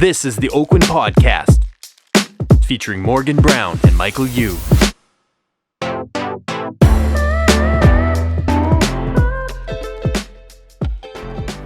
This is the Oakwyn Podcast, featuring Morgan Brown and Michael Yu.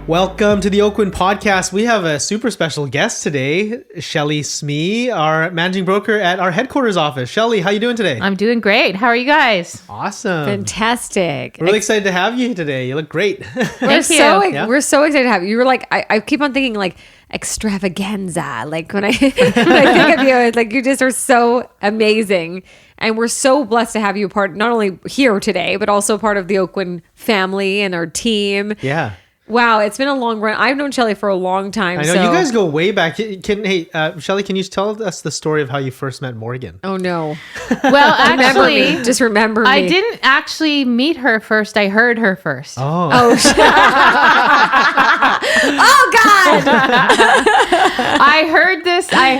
Welcome to the Oakwyn Podcast. We have a super special guest today, Shelly Smee, our managing broker at our headquarters office. Shelly, how you doing today? I'm doing great. How are you guys? Awesome. Fantastic. We're really excited to have you today. You look great. We're so excited to have you. You were like, I keep on thinking like extravaganza. Like when I think of you, it's like you just are so amazing. And we're so blessed to have you part, not only here today, but also part of the Oakwyn family and our team. Yeah. Wow, it's been a long run. I've known Shelly for a long time. I know you guys go way back. Shelly, can you tell us the story of how you first met Morgan? Oh no. Well, actually, just remember me. I didn't actually meet her first. I heard her first. Oh. Oh God. I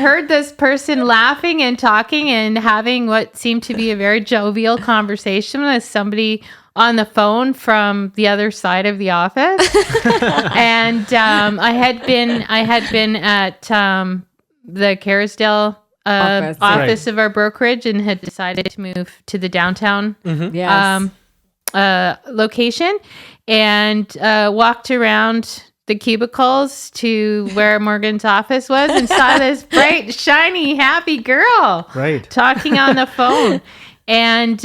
heard this person laughing and talking and having what seemed to be a very jovial conversation with somebody on the phone from the other side of the office. And I had been at the Carrisdale office of our brokerage and had decided to move to the downtown location, and walked around the cubicles to where Morgan's office was and saw this bright, shiny, happy girl talking on the phone. And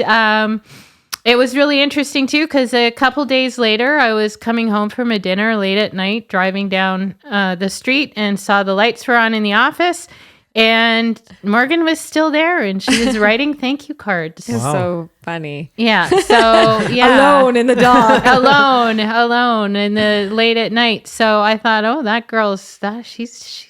it was really interesting too, because a couple days later, I was coming home from a dinner late at night, driving down the street, and saw the lights were on in the office, and Morgan was still there, and she was writing thank you cards. It's so funny. Yeah. So yeah, alone in the dark, alone in the late at night. So I thought, oh, that girl's she's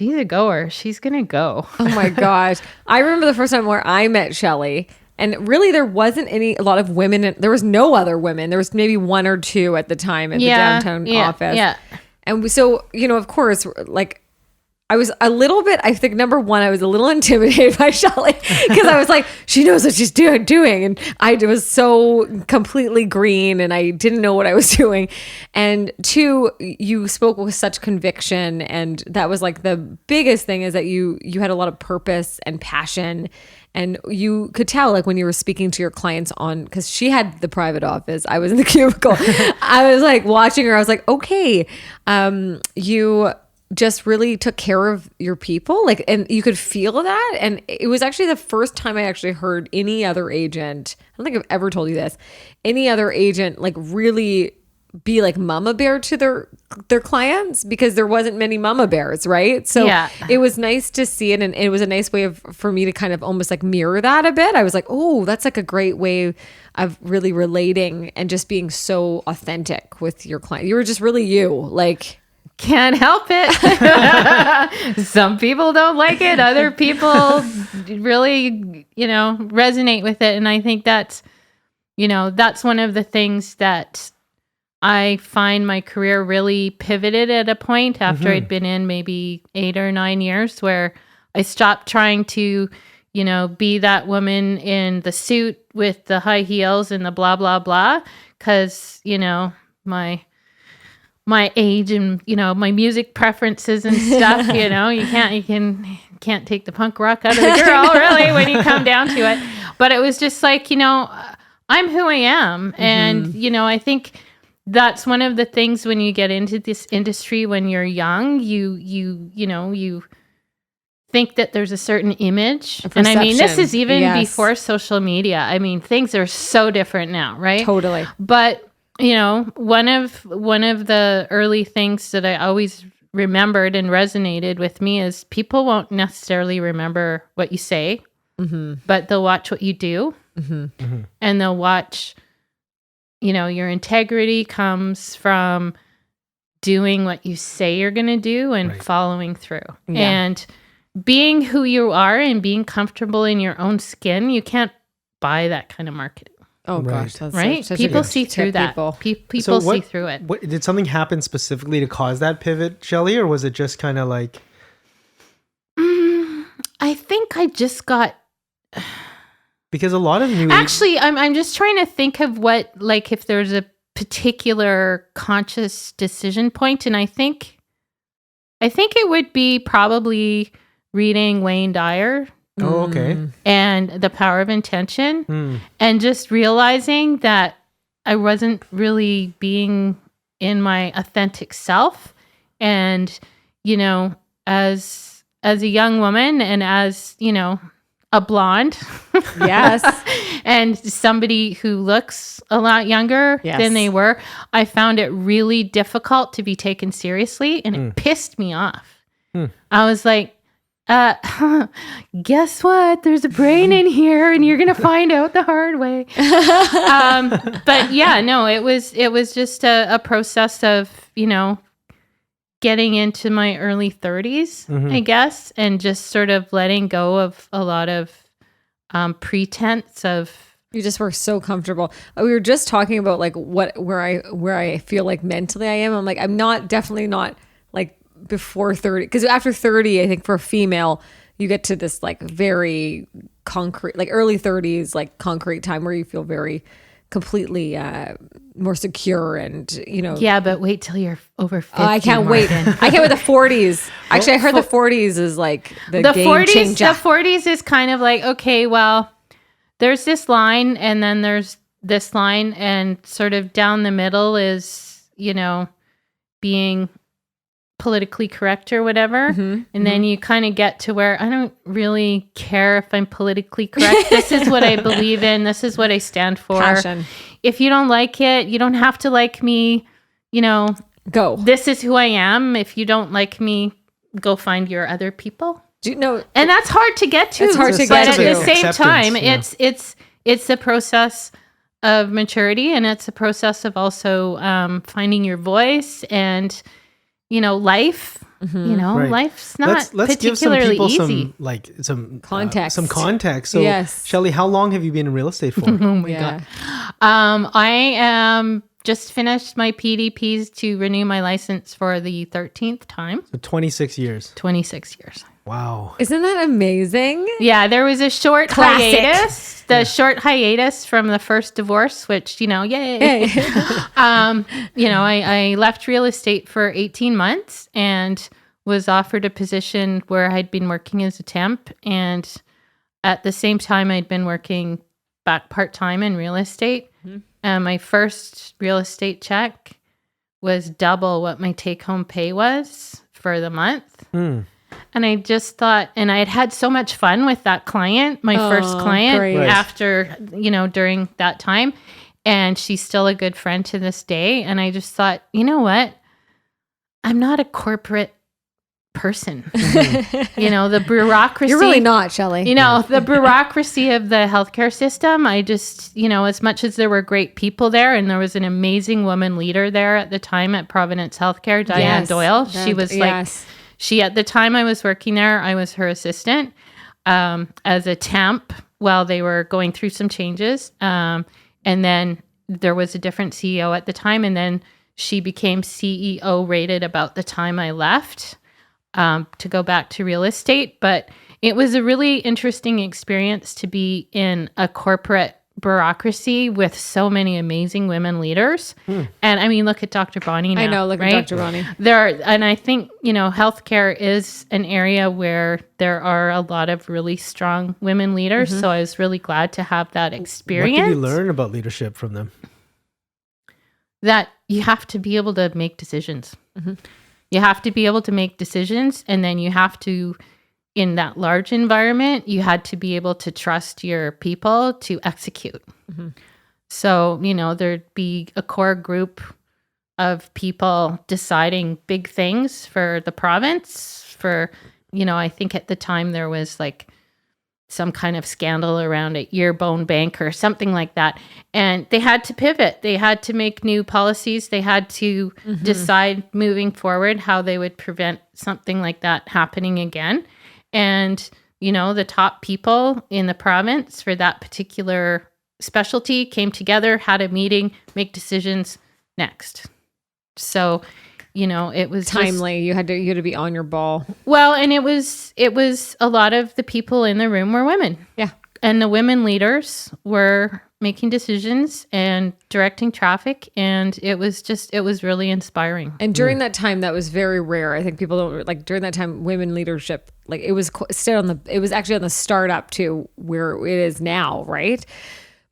a goer. She's gonna go. Oh my gosh! I remember the first time where I met Shelly. And really, there wasn't a lot of women. There was no other women. There was maybe one or two at the time at the downtown office. Yeah. And so, of course, like I was a little bit, I think number one, I was a little intimidated by Shelly because I was like, she knows what she's doing. And I was so completely green and I didn't know what I was doing. And two, you spoke with such conviction. And that was like the biggest thing, is that you had a lot of purpose and passion. And you could tell, like, when you were speaking to your clients because she had the private office, I was in the cubicle. I was like watching her. I was like, okay, you just really took care of your people, like, and you could feel that. And it was actually the first time I actually heard any other agent. I don't think I've ever told you this. Any other agent like really be like mama bear to their clients, because there wasn't many mama bears, right? So it was nice to see it, and it was a nice way for me to kind of almost like mirror that a bit. I was like, oh, that's like a great way of really relating and just being so authentic with your client. You were just really you, like. Can't help it. Some people don't like it. Other people really, resonate with it. And I think that's one of the things that I find my career really pivoted at a point after I'd been in maybe 8 or 9 years, where I stopped trying to, be that woman in the suit with the high heels and the blah, blah, blah. Cause, my age and, my music preferences and stuff, you can't take the punk rock out of the girl really when you come down to it. But it was just like, I'm who I am. And, I think that's one of the things when you get into this industry when you're young, you think that there's a certain image. And I mean, this is even before social media. I mean, things are so different now, right? Totally. But, one of the early things that I always remembered and resonated with me is people won't necessarily remember what you say, but they'll watch what you do, and they'll watch. Your integrity comes from doing what you say you're going to do and following through. Yeah. And being who you are and being comfortable in your own skin, you can't buy that kind of marketing. Oh, gosh. That's right? People see through that. People see through it. Did something happen specifically to cause that pivot, Shelly, or was it just kind of like... I think I just got... Because a lot of new... Actually, I'm just trying to think of what, like, if there's a particular conscious decision point, and I think I think it would be probably reading Wayne Dyer. Oh, okay. And The Power of Intention. And just realizing that I wasn't really being in my authentic self. And, you know, as a young woman and as, you know, a blonde. Yes. And somebody who looks a lot younger than they were, I found it really difficult to be taken seriously, and it pissed me off. I was like, guess what? There's a brain in here, and you're gonna find out the hard way. But yeah, no, it was just a process of, you know, getting into my early 30s, I guess, and just sort of letting go of a lot of pretense of. You just were so comfortable. We were just talking about like where I feel like mentally I am. I'm like, I'm definitely not like before 30, because after 30, I think for a female, you get to this like very concrete, like early 30s, like concrete time where you feel very completely more secure and, you know. Yeah, but wait till you're over 50. I can't wait. I can't wait. The 40s. Actually, I heard the 40s is like the game 40s. changer. The 40s is kind of like, okay, well, there's this line, and then there's this line, and sort of down the middle is, you know, being politically correct or whatever. And then you kind of get to where I don't really care if I'm politically correct. This is what I believe in. This is what I stand for. Passion. If you don't like it, you don't have to like me. You know, Go. this is who I am. If you don't like me, go find your other people. Do you know? And that's hard to get to. It's hard to but get at to. the same Acceptance, time, yeah. it's a process of maturity, and it's a process of also finding your voice and, you know, life. You know, Right. life's not Let's give some particularly people easy. some Context. some context. So, Yes. Shelly, how long have you been in real estate for? Oh my Yeah. God. I am just finished my PDPs to renew my license for the 13th time. So 26 years. 26 years. Wow. Isn't that amazing? Yeah, there was a short Classic. hiatus. Short hiatus from the first divorce, which, you know, yay. Hey. You know, I left real estate for 18 months and was offered a position where I'd been working as a temp. And at the same time, I'd been working back part-time in real estate. My first real estate check was double what my take-home pay was for the month. And I just thought, and I had so much fun with that client, my first client, great. Right. after, you know, during that time. And she's still a good friend to this day. And I just thought, you know what? I'm not a corporate person. You know, the bureaucracy. You're really not, Shelly. You know, the bureaucracy of the healthcare system, I just, you know, as much as there were great people there, and there was an amazing woman leader there at the time at Providence Healthcare, Diane Yes. Doyle. She was like, at the time I was working there, I was her assistant as a temp while they were going through some changes. And then there was a different CEO at the time, and then she became CEO rated about the time I left to go back to real estate. But it was a really interesting experience to be in a corporate bureaucracy with so many amazing women leaders. And I mean, look at Dr. Bonnie now. I know, look right? at Dr. Bonnie. And I think, you know, healthcare is an area where there are a lot of really strong women leaders. So I was really glad to have that experience. What did you learn about leadership from them? That you have to be able to make decisions. You have to be able to make decisions, and then you have to, in that large environment, you had to be able to trust your people to execute. So, you know, there'd be a core group of people deciding big things for the province. For, you know, I think at the time there was like some kind of scandal around a Earbone Bank or something like that. And they had to pivot. They had to make new policies. They had to decide moving forward how they would prevent something like that happening again. And, you know, the top people in the province for that particular specialty came together, had a meeting, make decisions next. So, you know, it was Timely. You had to be on your ball. Well, and it was a lot of the people in the room were women. Yeah. And the women leaders were making decisions and directing traffic. And it was really inspiring. And during that time, that was very rare. I think people don't like during that time, women leadership, like it was still it was actually on the startup to where it is now. Right.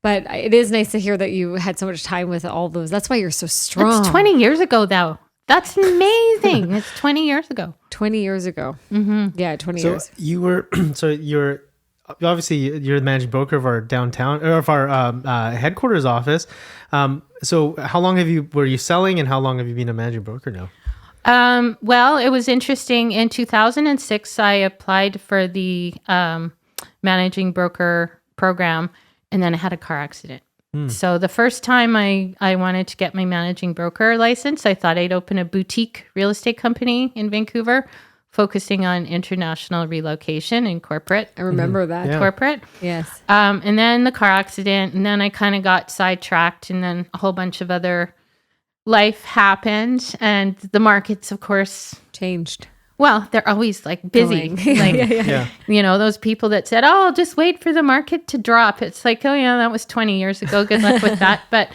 But it is nice to hear that you had so much time with all those. That's why you're so strong. That's 20 years ago though. That's amazing. It's 20 years ago. 20 years ago. Mm-hmm. Yeah. 20 years. You were, you're the managing broker of our downtown or of our headquarters office. So how long were you selling and how long have you been a managing broker now? Well, it was interesting. In 2006, I applied for the managing broker program, and then I had a car accident. So the first time I wanted to get my managing broker license, I thought I'd open a boutique real estate company in Vancouver, focusing on international relocation and corporate. I remember that. Yeah. Corporate. Yes. And then the car accident, and then I kind of got sidetracked, and then a whole bunch of other life happened, and the markets, of course, changed. Well, they're always like busy. Like, Yeah. you know, those people that said, "Oh, just wait for the market to drop." It's like, oh yeah, that was 20 years ago. Good luck with that. But,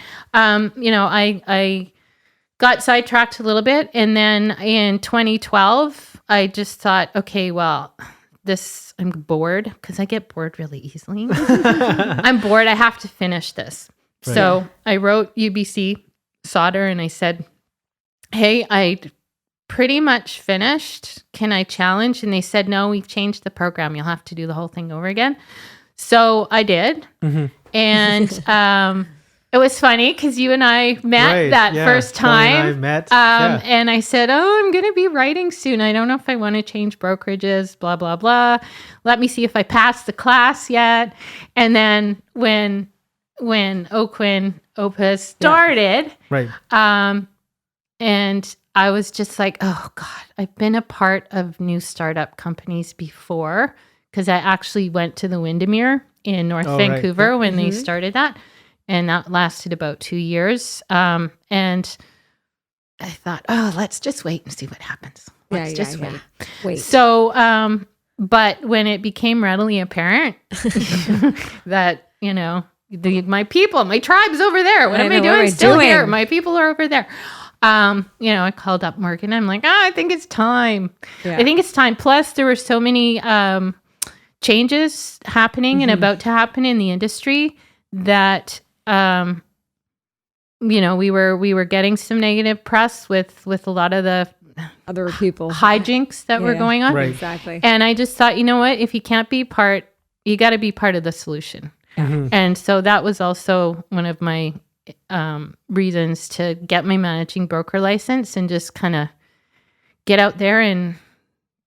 you know, I got sidetracked a little bit. And then in 2012, I just thought, okay, well, I'm bored because I get bored really easily. I'm bored. I have to finish this. Right. So I wrote UBC Solder and I said, hey, I pretty much finished. Can I challenge? And they said, no, we've changed the program. You'll have to do the whole thing over again. So I did. Mm-hmm. And it was funny because you and I met first time. And I said, oh, I'm going to be writing soon. I don't know if I want to change brokerages, blah, blah, blah. Let me see if I passed the class yet. And then when Oakwyn Opus started, and I was just like, oh God, I've been a part of new startup companies before because I actually went to the Windermere in North Vancouver when they started that. And that lasted about 2 years. And I thought, oh, let's just wait and see what happens. Let's just wait. So, but when it became readily apparent that, you know, my people, my tribe's over there. What am I doing still here? My people are over there. You know, I called up Morgan. I'm like, I think it's time. Yeah. I think it's time. Plus, there were so many changes happening and about to happen in the industry that, you know, we were getting some negative press with a lot of the other people hijinks that were going on. Right. Exactly. And I just thought, you know what? If you can't be you got to be part of the solution. Mm-hmm. And so that was also one of my reasons to get my managing broker license and just kind of get out there and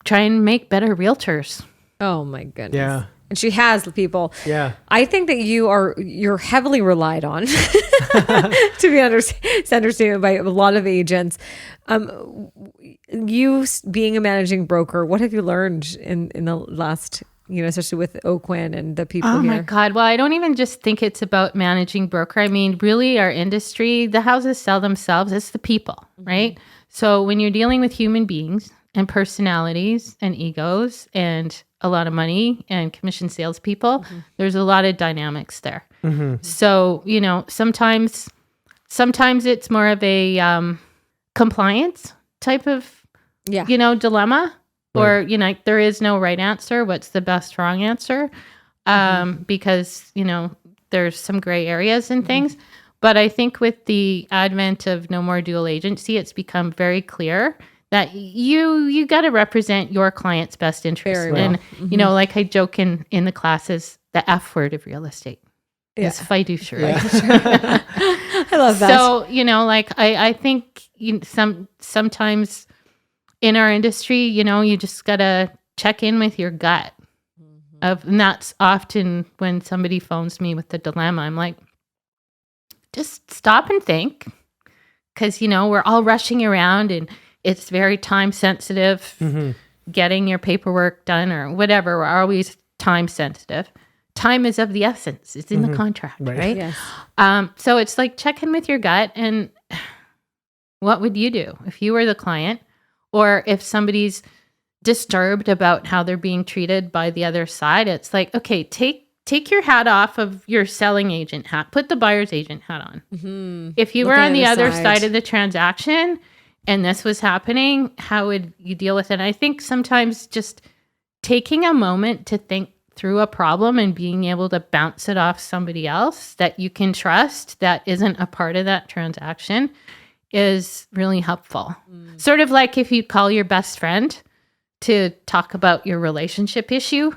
try and make better realtors. Oh my goodness. Yeah. And she has people. Yeah. I think that you're heavily relied on to be understood by a lot of agents. You being a managing broker, what have you learned in the last, you know, especially with Oakwyn and the people here? Oh my God. Well, I don't even just think it's about managing broker. I mean, really our industry, the houses sell themselves. It's the people, right? So when you're dealing with human beings and personalities and egos and a lot of money and commission salespeople, there's a lot of dynamics there. So, you know, sometimes it's more of a compliance type of, you know, dilemma. Or, you know, there is no right answer. What's the best wrong answer? Because, you know, there's some gray areas and things. But I think with the advent of no more dual agency, it's become very clear that you got to represent your client's best interest. Very well. And, you know, like I joke in the classes, the F word of real estate is fiduciary. Yeah. I love that. So, you know, like I think sometimes in our industry, you know, you just got to check in with your gut. And that's often when somebody phones me with the dilemma. I'm like, just stop and think. Because, you know, we're all rushing around and it's very time sensitive, getting your paperwork done or whatever. We're always time sensitive. Time is of the essence. It's in the contract, right? Yes. So it's like check in with your gut. And what would you do if you were the client? Or if somebody's disturbed about how they're being treated by the other side, it's like, okay, take take your hat off of your selling agent hat, put the buyer's agent hat on. If you were on the other side of the transaction and this was happening, how would you deal with it? And I think sometimes just taking a moment to think through a problem and being able to bounce it off somebody else that you can trust that isn't a part of that transaction is really helpful. Sort of like if you call your best friend to talk about your relationship issue,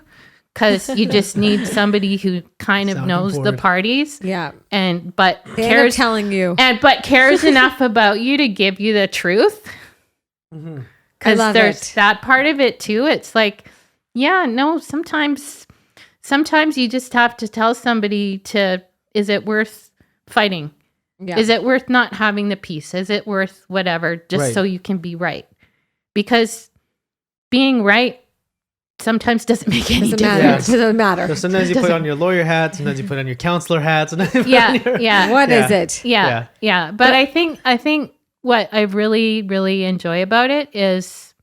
because you just need somebody who kind of knows the parties. Yeah. But cares telling you. But cares enough about you to give you the truth. Because there's that part of it too. It's like, yeah, no, sometimes you just have to tell somebody is it worth fighting? Yeah. Is it worth not having the peace? Is it worth whatever, just so you can be right? Because being right sometimes doesn't make any difference. It doesn't matter. So sometimes you put on your lawyer hat, sometimes you put on your counselor hat. What is it? Yeah. But I think what I really, really enjoy about it is,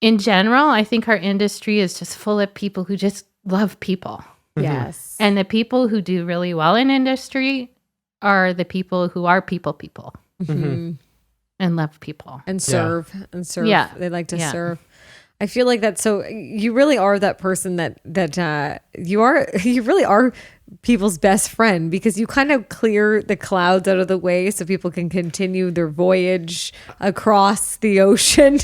in general, I think our industry is just full of people who just love people. Yes. And the people who do really well in industry are the people who are people. And love people. And serve. Yeah. They like to serve. I feel like that's so, you really are that person that you really are people's best friend, because you kind of clear the clouds out of the way so people can continue their voyage across the ocean.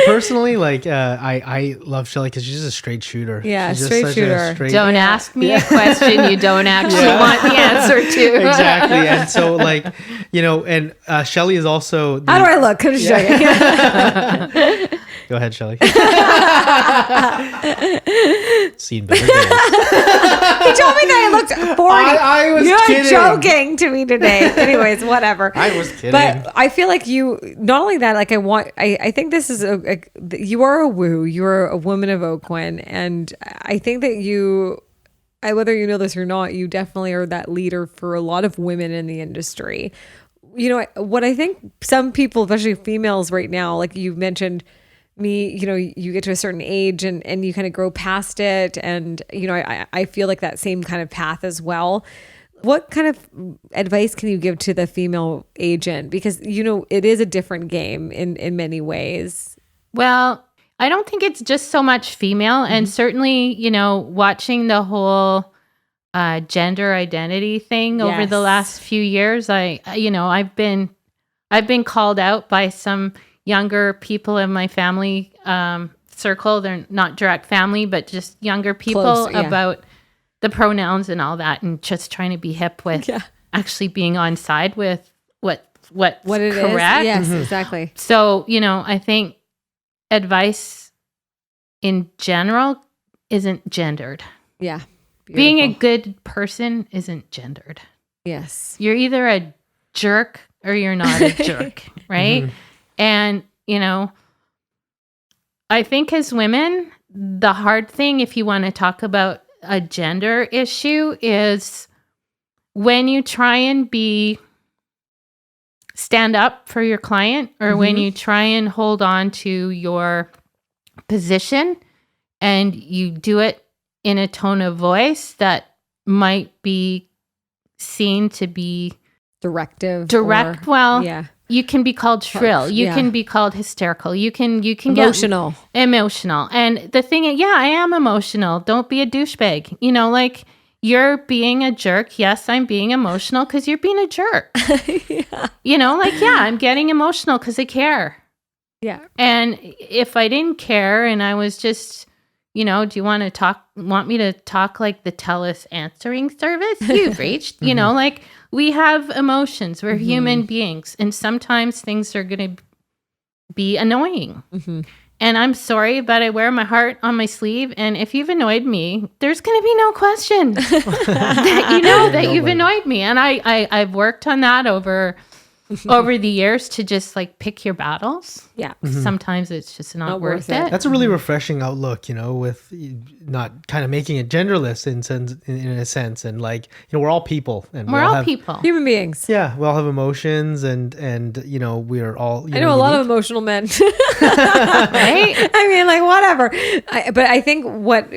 Personally, like I love Shelly because she's a straight shooter. Yeah, she's straight shooter. Don't ask me a question you don't actually want the answer to. Exactly. And so, like, and Shelly is also... How do I look? Can I show you? Go ahead, Shelly. Seen better days. He told me that I looked 40. I was kidding. You're joking to me today. Anyways, whatever. I was kidding. But I feel like you, not only that, like I think this is you are a woo. You're a woman of Oakwyn. And I think that whether you know this or not, you definitely are that leader for a lot of women in the industry. What I think some people, especially females right now, like you mentioned, you get to a certain age and you kind of grow past it. And, I feel like that same kind of path as well. What kind of advice can you give to the female agent? Because, it is a different game in many ways. Well, I don't think it's just so much female. And certainly, watching the whole gender identity thing over the last few years, I've been called out by some younger people in my family circle. They're not direct family, but just younger people about the pronouns and all that, and just trying to be hip with actually being on side with what's it correct. Is. Yes, exactly. So, I think advice in general isn't gendered. Yeah. Beautiful. Being a good person isn't gendered. Yes. You're either a jerk or you're not a jerk, right? And, I think as women, the hard thing, if you want to talk about a gender issue, is when you try and stand up for your client, or when you try and hold on to your position and you do it in a tone of voice that might be seen to be direct. You can be called shrill. You can be called hysterical. You can emotional. Get emotional. And the thing is, I am emotional. Don't be a douchebag. Like, you're being a jerk. Yes, I'm being emotional because you're being a jerk. I'm getting emotional because I care. Yeah. And if I didn't care and I was just, do you want me to talk like the TELUS answering service you've reached? Like, we have emotions. We're human beings. And sometimes things are going to be annoying. And I'm sorry, but I wear my heart on my sleeve. And if you've annoyed me, there's going to be no question that you've annoyed me. And I've worked on that over the years to just like pick your battles. Yeah. Sometimes it's just not worth it. That's a really refreshing outlook, with not kind of making it genderless in a sense. And like, we're all people, and we're all people. Human beings. Yeah. We all have emotions and we're all, I know a lot of emotional men. Right? I mean, like, whatever. But I think what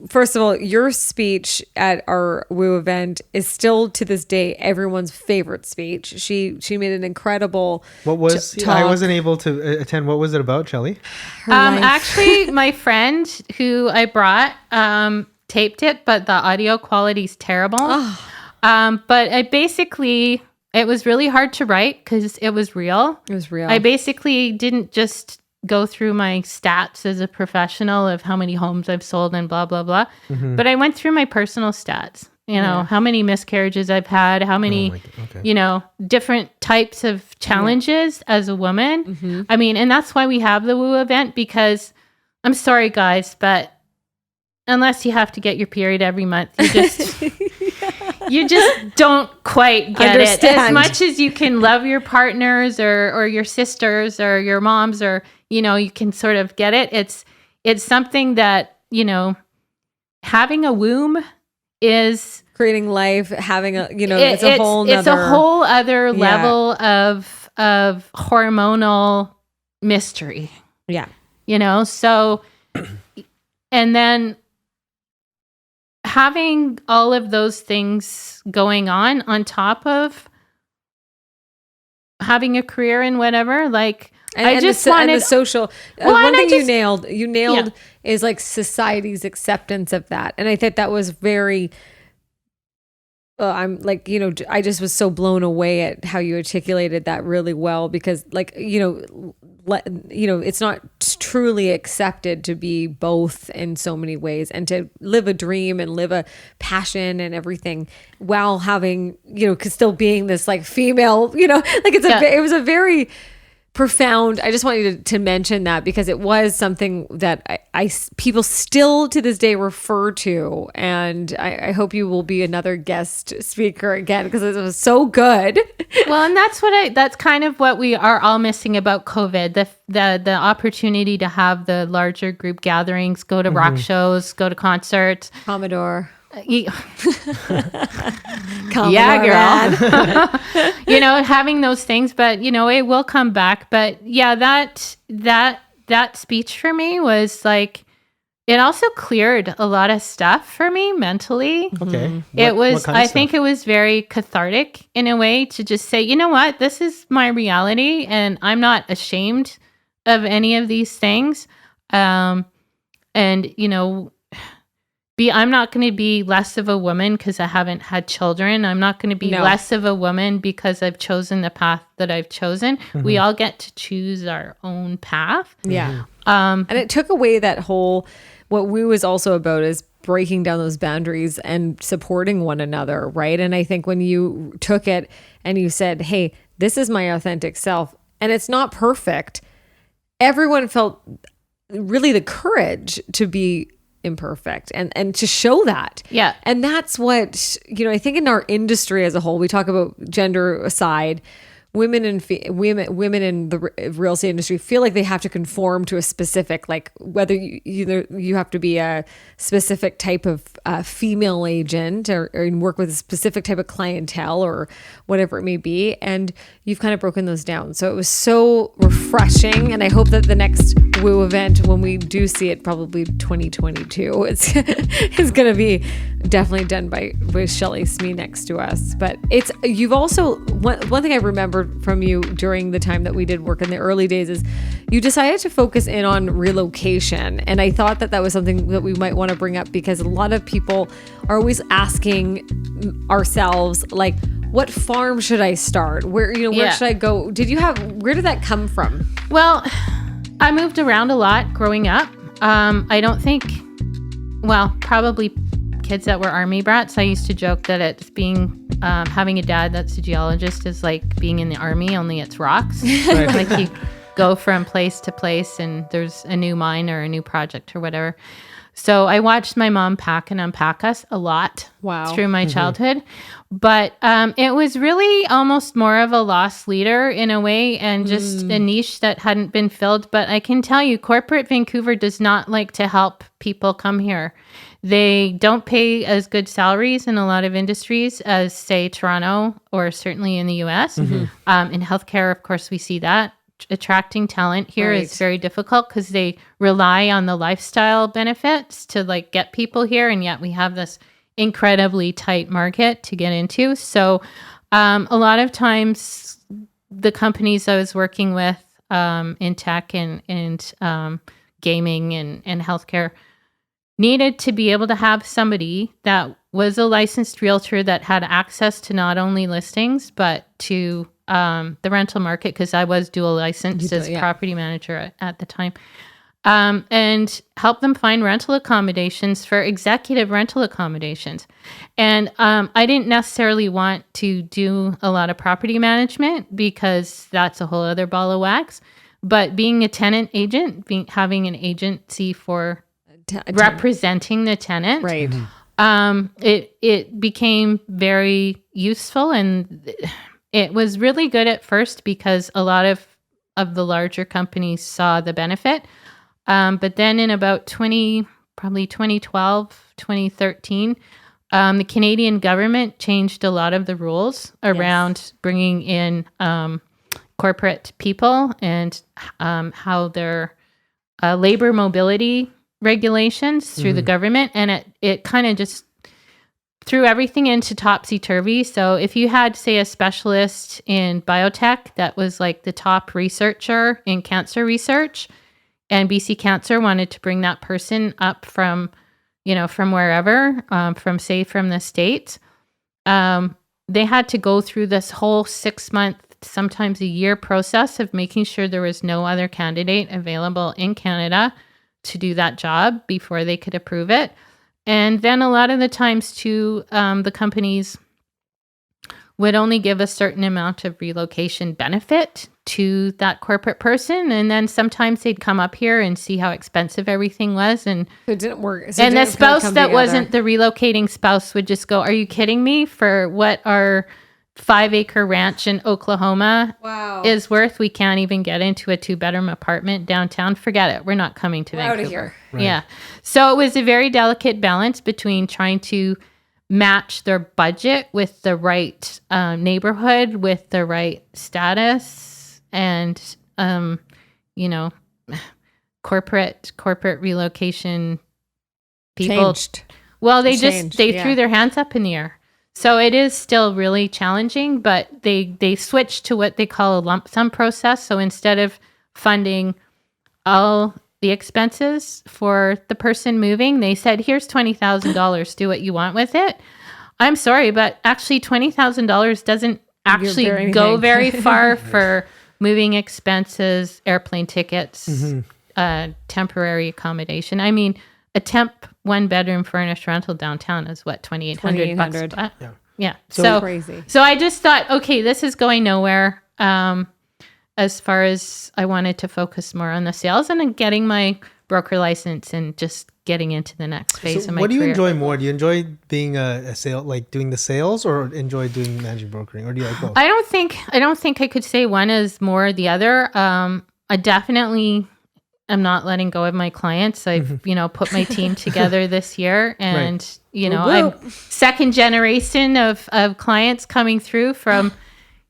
first of all, your speech at our Woo event is still to this day everyone's favorite speech. She made an incredible. What was talk. I wasn't able to attend. What was it about, Shelly? Actually, my friend who I brought taped it, but the audio quality is terrible. But it was really hard to write because it was real. It was real. I basically didn't just go through my stats as a professional of how many homes I've sold and blah, blah, blah. But I went through my personal stats, how many miscarriages I've had, how many, different types of challenges as a woman. I mean, and that's why we have the Woo event, because I'm sorry, guys, but unless you have to get your period every month, you just don't quite get it. As much as you can love your partners or your sisters or your moms, or, you can sort of get it. It's something that, having a womb is creating life, having it's a whole other level of hormonal mystery. Yeah. So, and then having all of those things going on top of having a career and whatever, like, I just wanted the social. One thing you nailed is like society's acceptance of that, and I think that was very. I'm like, I just was so blown away at how you articulated that really well, because like, it's not truly accepted to be both in so many ways, and to live a dream and live a passion and everything while having, still being this like female, like it was a very profound. I just want you to mention that, because it was something that I people still to this day refer to, and I hope you will be another guest speaker again, because it was so good. Well, and that's kind of what we are all missing about COVID, the opportunity to have the larger group gatherings, go to rock shows, go to concerts. Commodore. Yeah, girl. Having those things, but it will come back. But yeah, that speech for me was like, it also cleared a lot of stuff for me mentally. Okay. I think it was very cathartic in a way to just say, you know what, this is my reality, and I'm not ashamed of any of these things. I'm not going to be less of a woman because I haven't had children. I'm not going to be less of a woman because I've chosen the path that I've chosen. We all get to choose our own path. Yeah. And it took away that whole, what we was also about is breaking down those boundaries and supporting one another, right? And I think when you took it and you said, hey, this is my authentic self, and it's not perfect, everyone felt really the courage to be imperfect and to show that. Yeah. And that's what, I think in our industry as a whole, we talk about gender aside, women in the real estate industry feel like they have to conform to a specific, like whether you have to be a specific type of female agent or work with a specific type of clientele or whatever it may be. And you've kind of broken those down. So it was so refreshing. And I hope that the next Woo event, when we do see it, probably 2022, it's going to be definitely done by Shelly Smee next to us. But you've also, one thing I remembered from you during the time that we did work in the early days is you decided to focus in on relocation. And I thought that was something that we might want to bring up, because a lot of people are always asking ourselves, like, what farm should I start? Where should I go? Where did that come from? Well, I moved around a lot growing up. I don't think, probably kids that were army brats. I used to joke that it's having a dad that's a geologist is like being in the army, only it's rocks. Like you go from place to place and there's a new mine or a new project or whatever. So I watched my mom pack and unpack us a lot through my childhood. But it was really almost more of a lost leader in a way, and just a niche that hadn't been filled. But I can tell you, corporate Vancouver does not like to help people come here. They don't pay as good salaries in a lot of industries as, say, Toronto or certainly in the US. In healthcare, of course, we see that. attracting talent here is very difficult because they rely on the lifestyle benefits to like get people here, and yet we have this incredibly tight market to get into. So a lot of times the companies I was working with in tech and gaming and healthcare needed to be able to have somebody that was a licensed realtor that had access to not only listings, but to the rental market, because I was dual licensed as property manager at the time, and help them find rental accommodations for executive rental accommodations. And I didn't necessarily want to do a lot of property management because that's a whole other ball of wax. But being a tenant agent, having an agency for representing the tenant, right? It became very useful, and it was really good at first because a lot of the larger companies saw the benefit. But then in about 2012, 2013, the Canadian government changed a lot of the rules around bringing in corporate people and how their labor mobility regulations through the government, and it kind of just threw everything into topsy-turvy. So if you had, say, a specialist in biotech that was like the top researcher in cancer research, and BC Cancer wanted to bring that person up from wherever, from the States, they had to go through this whole 6-month, sometimes a year process of making sure there was no other candidate available in Canada to do that job before they could approve it. And then a lot of the times too, the companies would only give a certain amount of relocation benefit to that corporate person. And then sometimes they'd come up here and see how expensive everything was. And it didn't work. And the spouse that wasn't the relocating spouse would just go, "Are you kidding me? For what our 5-acre ranch in Oklahoma is worth, we can't even get into a 2-bedroom apartment downtown. Forget it. We're not coming to Vancouver." Out of here. Right. Yeah. So it was a very delicate balance between trying to match their budget with the right neighborhood, with the right status, and corporate relocation people. Changed. Well, they threw their hands up in the air. So it is still really challenging, but they switched to what they call a lump sum process. So instead of funding all the expenses for the person moving, they said, "Here's $20,000. Do what you want with it." I'm sorry, but actually $20,000 doesn't actually go very far for moving expenses, airplane tickets, temporary accommodation. I mean, a temp 1-bedroom furnished rental downtown is what, $2,800 bucks? Yeah. So crazy. So I just thought, okay, this is going nowhere. As far as I wanted to focus more on the sales and getting my broker license and just getting into the next phase of my career. What do you enjoy more? Do you enjoy being a sale, like doing the sales, or enjoy doing managing brokering, or do you like both? I don't think I could say one is more or the other. I definitely am not letting go of my clients. I've, put my team together this year, and, I'm second generation of clients coming through from,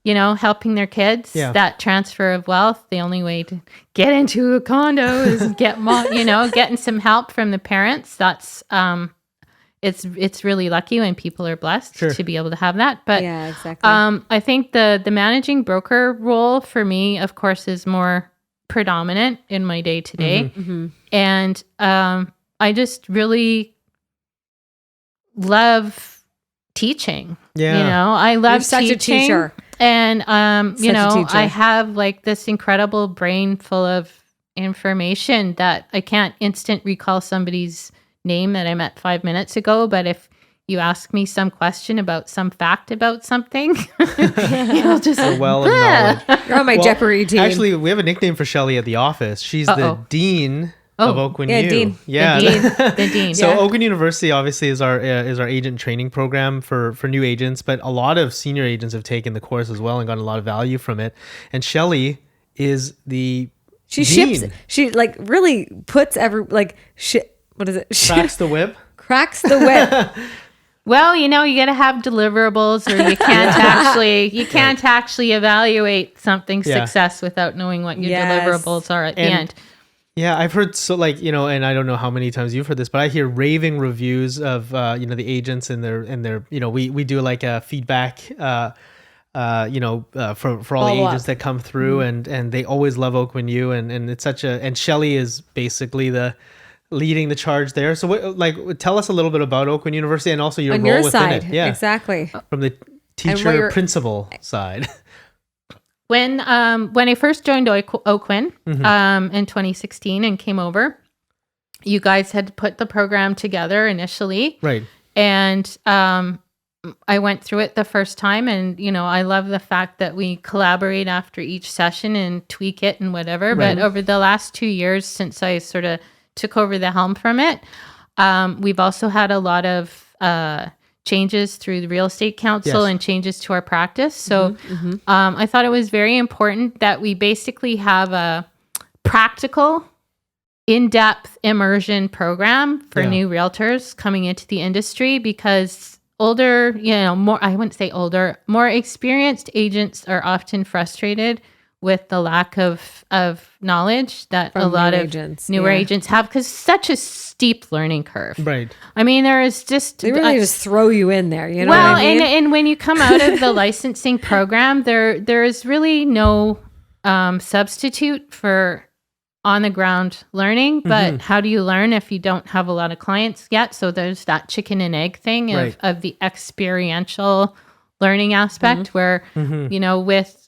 helping their kids. Yeah. That transfer of wealth. The only way to get into a condo is getting some help from the parents. That's, it's really lucky when people are blessed to be able to have that. But yeah, exactly. I think the managing broker role for me, of course, is more predominant in my day to day. And I just really love teaching. I love You're such teaching. a teacher. And teacher. I have like this incredible brain full of information that I can't instant recall somebody's name that I met 5 minutes ago, but if you ask me some question about some fact about something, you'll just a well of knowledge. You're on my Jeopardy team. Actually, we have a nickname for Shelly at the office. She's the dean of Oakwyn U. Dean. Yeah, the dean. So Oakwyn University obviously is our agent training program for new agents, but a lot of senior agents have taken the course as well and gotten a lot of value from it. And Shelly is the She dean. ships. She really puts what is it? Cracks the whip. Cracks the whip. Well, you got to have deliverables, or you can't actually evaluate something's success without knowing what your deliverables are at the end. Yeah, I've heard and I don't know how many times you've heard this, but I hear raving reviews of the agents and their we do like a feedback for all the agents that come through, and they always love Oakwyn U, and it's and Shelly is basically leading the charge there. So tell us a little bit about Oakwyn University and also your role within side. it. Yeah, exactly. From the teacher principal side. When I first joined Oakwyn in 2016 and came over, you guys had put the program together initially. Right. And I went through it the first time, and I love the fact that we collaborate after each session and tweak it and whatever. Right. But over the last 2 years since I sort of took over the helm from it, we've also had a lot of changes through the real estate council and changes to our practice. So I thought it was very important that we basically have a practical, in-depth immersion program for new realtors coming into the industry, because more experienced agents are often frustrated with the lack of knowledge that a lot of newer agents have, because such a steep learning curve. Right. I mean, there is just... They really just throw you in there, what I mean? and when you come out of the licensing program, there is really no substitute for on-the-ground learning. But how do you learn if you don't have a lot of clients yet? So there's that chicken and egg thing of the experiential learning aspect where,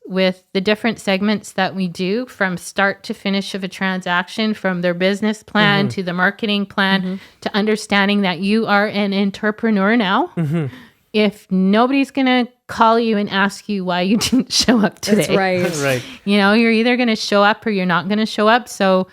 with the different segments that we do from start to finish of a transaction, from their business plan to the marketing plan to understanding that you are an entrepreneur now. If nobody's going to call you and ask you why you didn't show up today. That's right. Right. You're either going to show up or you're not going to show up. So,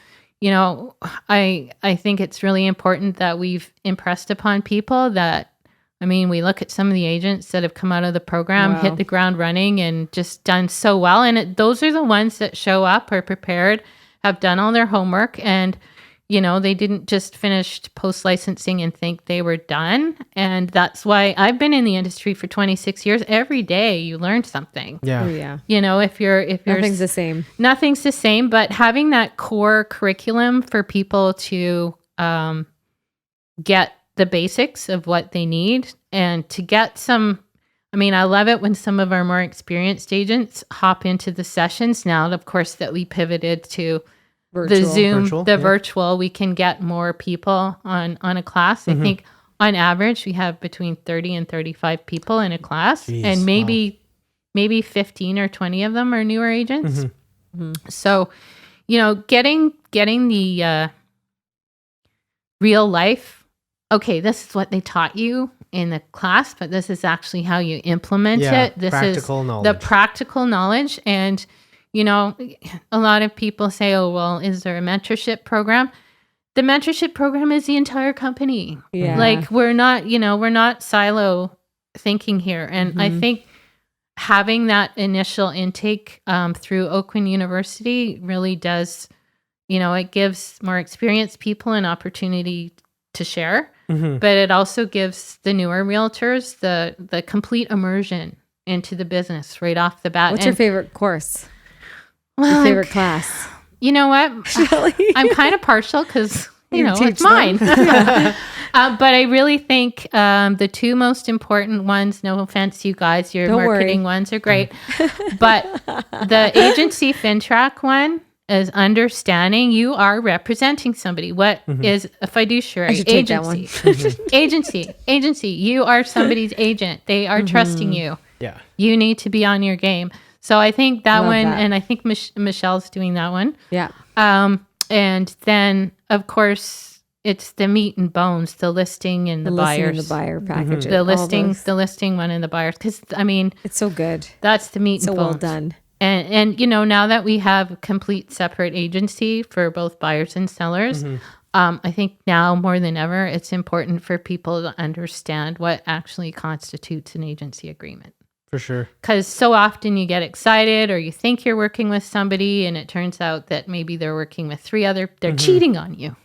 I think it's really important that we've impressed upon people that, we look at some of the agents that have come out of the program, hit the ground running, and just done so well. And those are the ones that show up, are prepared, have done all their homework, and, they didn't just finish post-licensing and think they were done. And that's why I've been in the industry for 26 years. Every day you learn something. Yeah. Oh, yeah. If you're nothing's the same. Nothing's the same, but having that core curriculum for people to get the basics of what they need, and to get some, I love it when some of our more experienced agents hop into the sessions now, of course, that we pivoted to the Zoom, virtual, we can get more people on a class. I think on average, we have between 30 and 35 people in a class. Jeez, and maybe 15 or 20 of them are newer agents. So, getting the real life, okay, this is what they taught you in the class, but this is actually how you implement it. This is the practical knowledge. And, a lot of people say, oh, well, is there a mentorship program? The mentorship program is the entire company. Yeah. Like we're not silo thinking here. And I think having that initial intake through Oakwyn University really does, it gives more experienced people an opportunity to share. But it also gives the newer realtors the complete immersion into the business right off the bat. What's your favorite course? Well, your favorite class? You know what? I'm kind of partial because, it's mine. But I really think the two most important ones, no offense, you guys, your marketing ones are great. But the agency FinTrack one is understanding you are representing somebody. What is a fiduciary agency? Agency. You are somebody's agent. They are trusting you. Yeah. You need to be on your game. So I think that and I think Michelle's doing that one. Yeah. And then of course it's the meat and bones, the listing and the buyers, the buyer package, the listing one and the buyers. Because it's so good. That's the meat and bones. So well done. And now that we have a complete separate agency for both buyers and sellers, I think now more than ever, it's important for people to understand what actually constitutes an agency agreement. For sure. Because so often you get excited or you think you're working with somebody and it turns out that maybe they're working with they're cheating on you.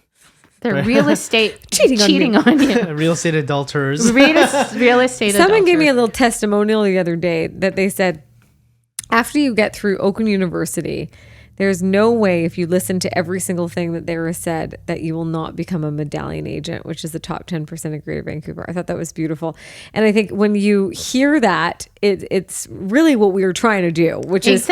They're real estate Cheating on you. Real estate adulterers. Real estate Someone gave me a adulterers. little testimonial the other day that they said, after you get through Oakwyn University, there's no way, if you listen to every single thing that there is said, that you will not become a medallion agent, which is the top 10% of Greater Vancouver. I thought that was beautiful. And I think when you hear that, it's really what we were trying to do, which is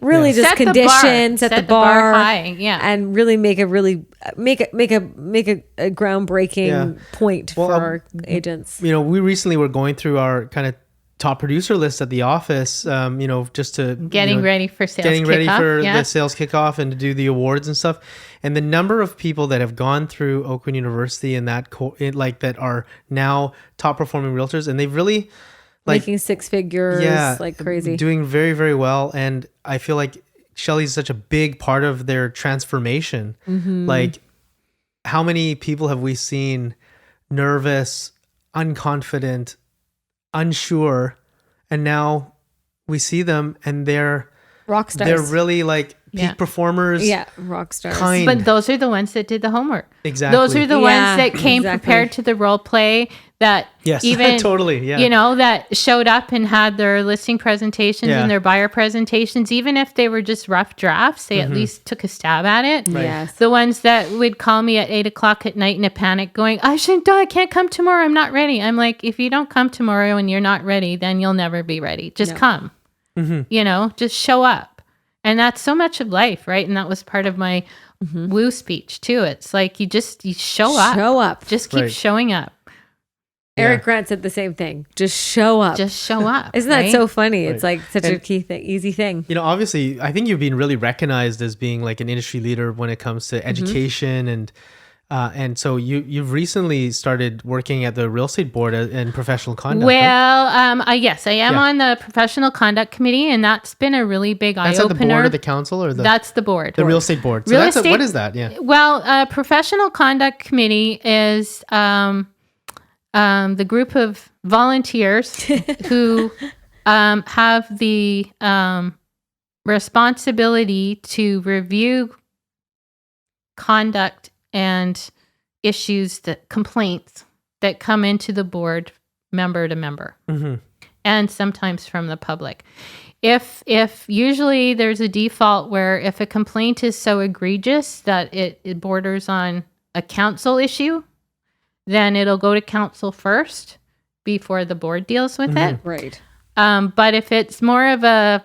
really just set condition, set the bar high, and really make a groundbreaking point for our agents. You know, we recently were going through our kind of top producer list at the office, you know, just to getting ready for sales the sales kickoff and to do the awards and stuff. And the number of people that have gone through Oakwyn University and that that are now top performing realtors, and they've really making six figures, like crazy, doing very, very well. And I feel like Shelly's such a big part of their transformation. Like, how many people have we seen nervous, unconfident, unsure, and now we see them and they're rock stars. They're really like peak performers. Yeah, rock stars. But those are the ones that did the homework. Exactly. Those are the ones that came prepared to the role play, that even totally, you know, that showed up and had their listing presentations and their buyer presentations. Even if they were just rough drafts, they at least took a stab at it. Right. Yes. The ones that would call me at 8:00 at night in a panic going, I can't come tomorrow. I'm not ready. I'm like, if you don't come tomorrow and you're not ready, then you'll never be ready. Just come, you know, just show up. And that's so much of life, right? And that was part of my woo speech too. It's like you show up. Show up. Just keep showing up. Eric Grant said the same thing. Just show up. Just show up. Isn't that so funny? It's like such a key thing, easy thing. You know, obviously, I think you've been really recognized as being like an industry leader when it comes to education, and so you've recently started working at the real estate board in professional conduct. Well, yes, I am on the professional conduct committee, and that's been a really big eye opener. That's at the board or the council or the? That's the board. The real estate board. So what is that? Yeah. Well, professional conduct committee is the group of volunteers who have the responsibility to review conduct and complaints that come into the board member to member, and sometimes from the public. If usually there's a default where if a complaint is so egregious that it borders on a council issue, then it'll go to council first before the board deals with it. Right. But if it's more of a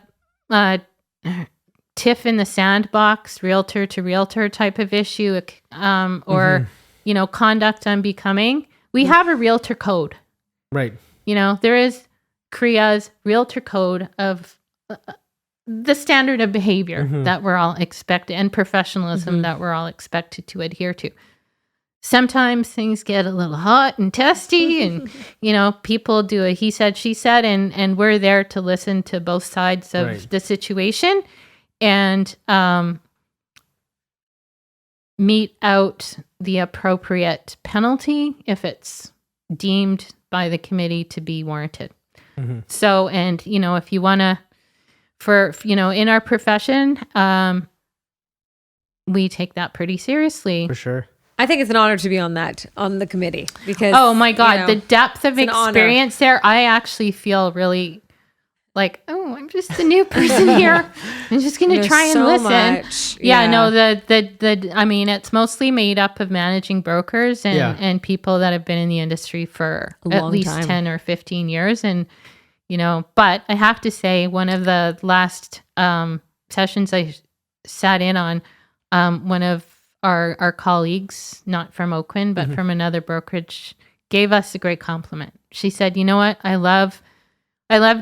tiff in the sandbox, realtor to realtor type of issue, or you know, conduct unbecoming, we have a realtor code. Right. You know, there is CREA's realtor code of the standard of behavior that we're all expected, and professionalism that we're all expected to adhere to. Sometimes things get a little hot and testy, and you know, people do a he said, she said, and we're there to listen to both sides of the situation and mete out the appropriate penalty if it's deemed by the committee to be warranted. So, and you know, if you want to, in our profession, we take that pretty seriously. For sure. I think it's an honor to be on the committee because oh my God, you know, the depth of experience there. I actually feel really like, oh, I'm just a new person here. I'm just going to try and listen. Much. Yeah, no, I mean, it's mostly made up of managing brokers and people that have been in the industry for at least 10 or 15 years. And, you know, but I have to say one of the last sessions I sat in on, one of our colleagues, not from Oakwyn, but from another brokerage, gave us a great compliment. She said, you know what? I love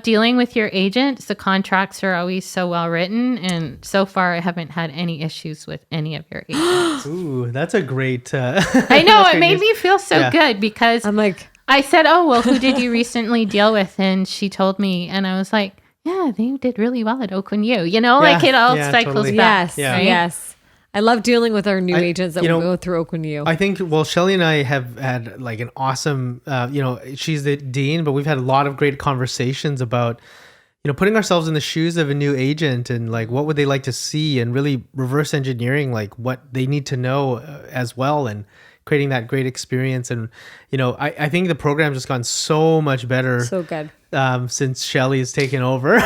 dealing with your agents. The contracts are always so well written. And so far, I haven't had any issues with any of your agents. Ooh, that's a great... I know. It made me feel so good because I'm like... I said, oh, well, who did you recently deal with? And she told me, and I was like, yeah, they did really well at Oakwyn U. You know, like it all cycles totally. back. Yes, right? yes. I love dealing with our new agents that will go through Oakwyn U. I think, well, Shelly and I have had like an awesome, she's the dean, but we've had a lot of great conversations about, putting ourselves in the shoes of a new agent and like what would they like to see, and really reverse engineering like what they need to know as well, and creating that great experience. And I think the program's just gone so much better. So good. Since Shelly's taken over.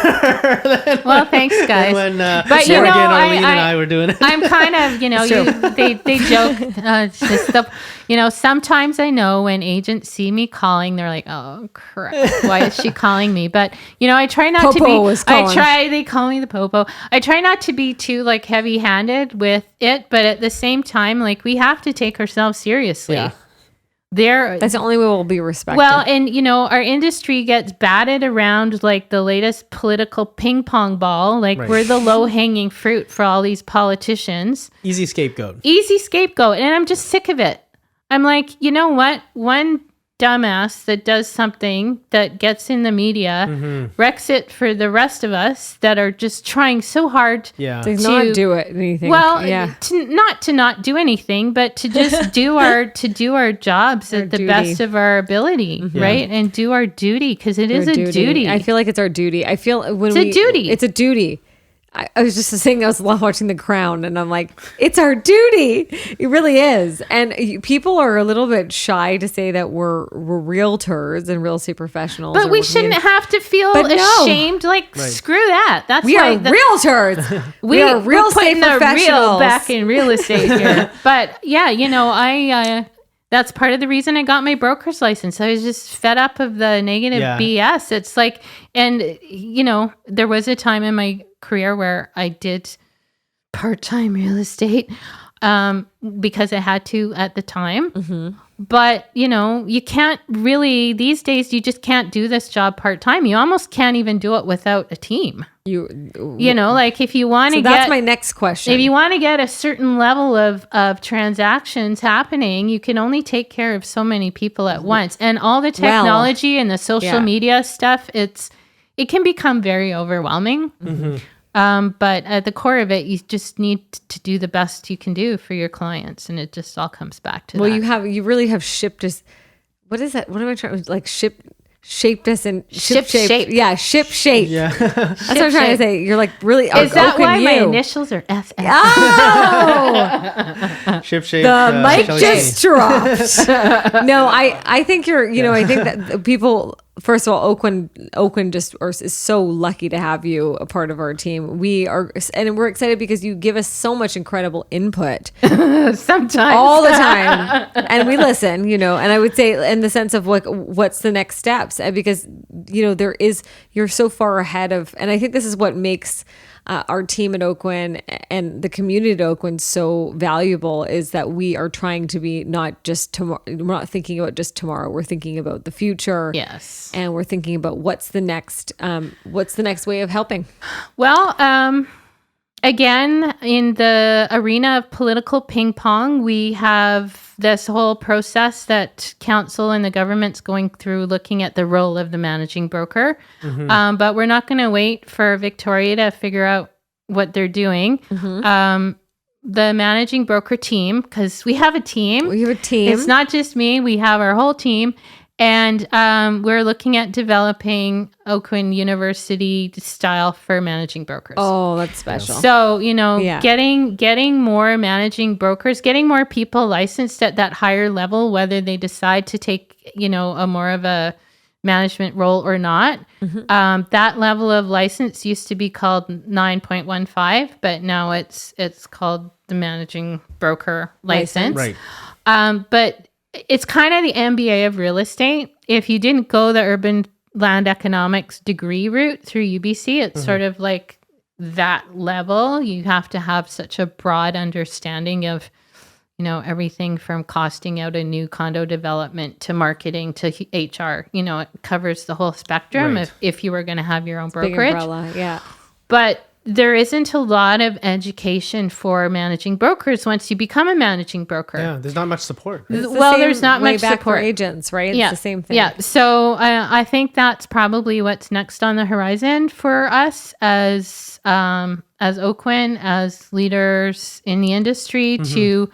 Well, thanks, guys. When but Morgan, Arlene, and I were doing it. I'm kind of, they joke. It's just sometimes I know when agents see me calling, they're like, "Oh, crap, why is she calling me?" But I try not to be. They call me the popo. I try not to be too like heavy-handed with it, but at the same time, like we have to take ourselves seriously. Yeah. That's the only way we'll be respected. Well, and our industry gets batted around like the latest political ping pong ball. Like we're the low hanging fruit for all these politicians. Easy scapegoat. And I'm just sick of it. I'm like, you know what? One dumbass that does something that gets in the media wrecks it for the rest of us that are just trying so hard to not do anything. Well, to not do anything, but to just do our jobs at the best of our ability, right? And do our duty, because it is a duty. I feel like it's our duty. I feel it's a duty. It's a duty. I was just saying, I was watching The Crown, and I'm like, it's our duty. It really is. And people are a little bit shy to say that we're realtors and real estate professionals. But we shouldn't have to feel ashamed. Like, screw that. That's we are realtors. We are real estate professionals. The real back in real estate here. But yeah, I that's part of the reason I got my broker's license. I was just fed up of the negative BS. It's like, and there was a time in my career where I did part-time real estate because I had to at the time. But, you can't really, these days, you just can't do this job part-time. You almost can't even do it without a team. Like if you want to that's my next question. If you want to get a certain level of transactions happening, you can only take care of so many people at once. And all the technology and the social media stuff, it can become very overwhelming. But at the core of it, you just need to do the best you can do for your clients, and it just all comes back to that. Well, you really have shipped us. What is that? What am I trying to like shaped us and ship shape? Yeah, ship shape. Yeah, that's what I'm trying to say. You're like really. Is that why my initials are FF? Oh, ship shape. The mic just dropped. No, I think you're. I think that people. First of all, Oakwyn just is so lucky to have you a part of our team. We're excited because you give us so much incredible input. Sometimes. All the time. And we listen, and I would say in the sense of like, what's the next steps? Because, you're so far ahead of, and I think this is what makes our team at Oakwyn and the community at Oakwyn so valuable, is that we are trying to be not just tomorrow. We're not thinking about just tomorrow. We're thinking about the future. Yes. And we're thinking about what's the next way of helping. Well, again, in the arena of political ping pong, we have this whole process that council and the government's going through, looking at the role of the managing broker. But we're not going to wait for Victoria to figure out what they're doing. The managing broker team, because we have a team. It's not just me. We have our whole team. And we're looking at developing Oakwyn University style for managing brokers. Oh, that's special. So, getting more managing brokers, getting more people licensed at that higher level, whether they decide to take, a more of a management role or not. That level of license used to be called 9.15, but now it's called the managing broker license. Right. But it's kind of the MBA of real estate. If you didn't go the urban land economics degree route through UBC, it's sort of like that level. You have to have such a broad understanding of, everything from costing out a new condo development to marketing to HR. It covers the whole spectrum if you were going to have your own brokerage. Big umbrella, yeah. But there isn't a lot of education for managing brokers once you become a managing broker. Yeah, there's not much support. There's not much support for agents, right? It's the same thing. Yeah, so I think that's probably what's next on the horizon for us as Oakwyn, as leaders in the industry, to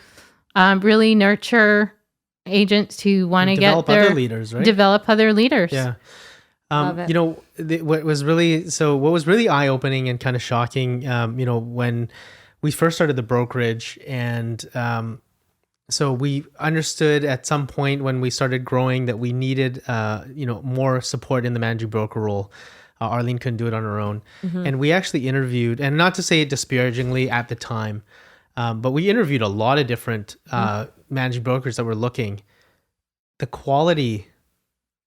really nurture agents who want to develop other leaders, right? Develop other leaders. Yeah. Love it. You know, what was really eye opening and kind of shocking, you know, when we first started the brokerage, and so we understood at some point when we started growing that we needed, you know, more support in the managing broker role. Arlene couldn't do it on her own, and we actually interviewed, and not to say it disparagingly at the time, but we interviewed a lot of different managing brokers that were looking. The quality,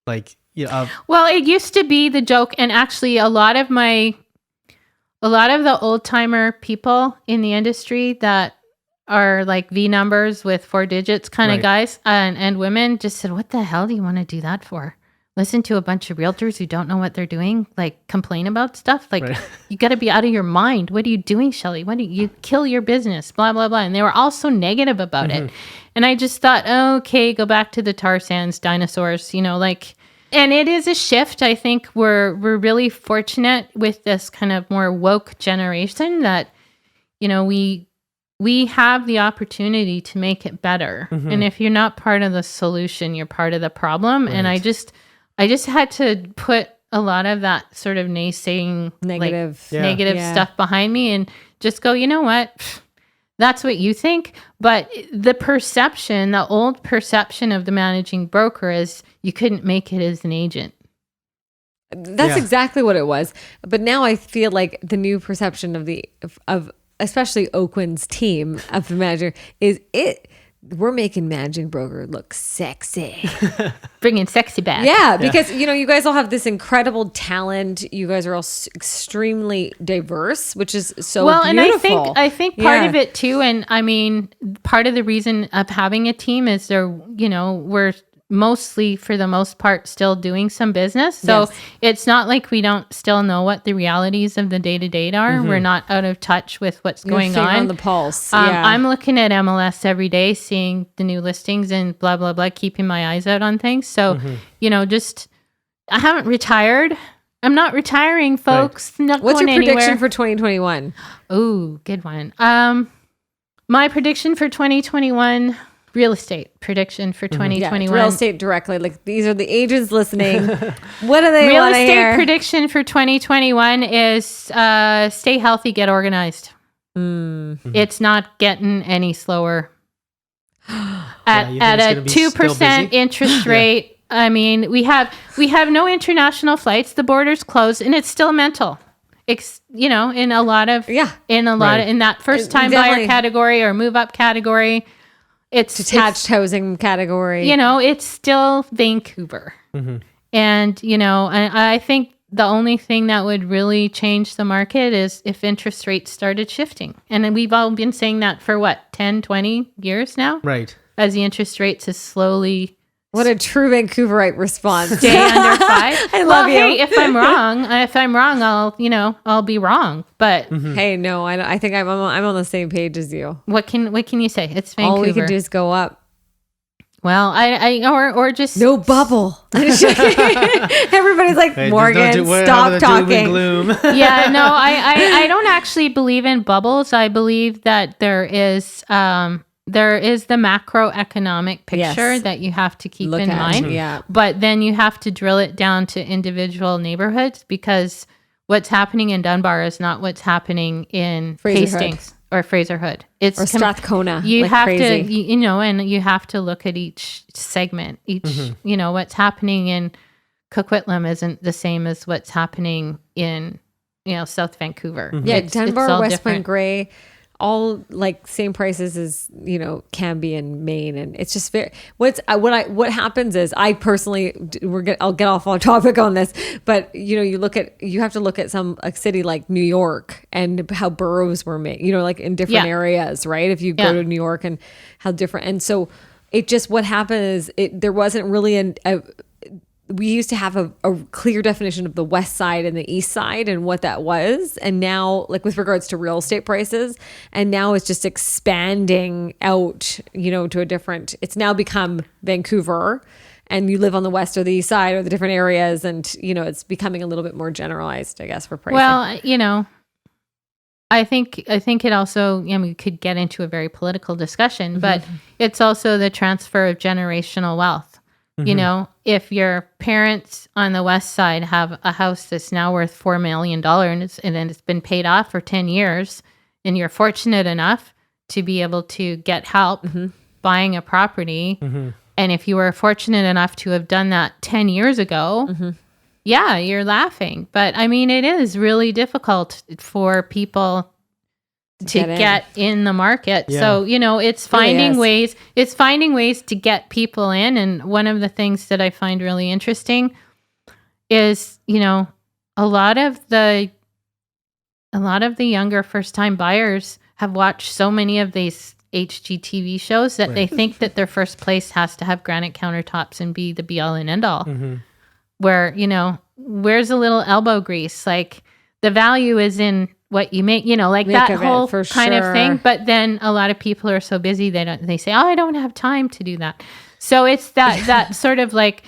like. Yeah. Well, it used to be the joke, and actually a lot of the old timer people in the industry that are like V numbers with 4 digits kind of guys and women just said, what the hell do you want to do that for? Listen to a bunch of realtors who don't know what they're doing, like complain about stuff. Like you got to be out of your mind. What are you doing, Shelly? What do you kill your business? Blah, blah, blah. And they were all so negative about it. And I just thought, okay, go back to the tar sands, dinosaurs, you know, like. And it is a shift. I think we're really fortunate with this kind of more woke generation that, you know, we have the opportunity to make it better. And if you're not part of the solution, you're part of the problem. And I just had to put a lot of that sort of naysaying, negative stuff behind me and just go, you know what? That's what you think. But the old perception of the managing broker is you couldn't make it as an agent. That's exactly what it was. But now I feel like the new perception of especially Oakwyn's team of the manager is we're making managing broker look sexy. Bringing sexy back. Yeah, because, you know, you guys all have this incredible talent. You guys are all extremely diverse, which is so beautiful. And I think part of it too, and I mean, part of the reason of having a team is we're mostly, for the most part, still doing some business. So it's not like we don't still know what the realities of the day-to-day are. We're not out of touch with what's going on the pulse. I'm looking at MLS every day, seeing the new listings and blah, blah, blah, keeping my eyes out on things. So, you know, I haven't retired. I'm not retiring, folks. Not What's going your prediction anywhere. for 2021? Oh, good one. My prediction for 2021... real estate prediction for 2021. Yeah, real estate directly. Like, these are the agents listening. What do they real want to estate hear? prediction for 2021 is stay healthy, get organized. It's not getting any slower. At a 2% interest rate. I mean, we have no international flights. The border's closed, and it's still mental. You know, in a lot of in that first time buyer category or move up category. It's detached housing category. You know, it's still Vancouver. And, you know, I think the only thing that would really change the market is if interest rates started shifting. And we've all been saying that for 10, 20 years now? Right. As the interest rates is slowly... What a true Vancouverite response. Stay under 5. I love you. Hey, if I'm wrong, I'll be wrong. But hey, no, I think I'm on the same page as you. What can you say? It's Vancouver. All we can do is go up. Well, or just no bubble. Everybody's like, Morgan, stop talking. Yeah, no, I don't actually believe in bubbles. I believe that there is the macroeconomic picture that you have to keep in mind. Yeah. But then you have to drill it down to individual neighborhoods, because what's happening in Dunbar is not what's happening in Hastings or Fraserhood. It's or Strathcona. You have to, and you have to look at each segment. What's happening in Coquitlam isn't the same as what's happening in, South Vancouver. Yeah, Dunbar, West Point Grey, all like same prices as Cambie and Maine, and it's just very. What happens is, I personally I'll get off on topic on this, but you have to look at a city like New York and how boroughs were made, like in different areas, right? If you go to New York and how different, and so it just what happened is there wasn't really we used to have a clear definition of the west side and the east side and what that was. And now, like with regards to real estate prices, and now it's just expanding out, to a different, it's now become Vancouver, and you live on the west or the east side or the different areas. And, it's becoming a little bit more generalized, I guess, for pricing. Well, I think it also, we could get into a very political discussion, but it's also the transfer of generational wealth. You know, if your parents on the west side have a house that's now worth $4 million and then it's been paid off for 10 years, and you're fortunate enough to be able to get help buying a property, and if you were fortunate enough to have done that 10 years ago, yeah, you're laughing. But I mean, it is really difficult for people to get in the market. Yeah. So, you know, it's finding ways to get people in. And one of the things that I find really interesting is, you know, a lot of the younger first time buyers have watched so many of these HGTV shows that they think that their first place has to have granite countertops and be the be all and end all. Where, you know, where's a little elbow grease? Like, the value is in what you make, you know, like that whole kind of thing. But then a lot of people are so busy, they say, oh, I don't have time to do that. So it's that sort of like,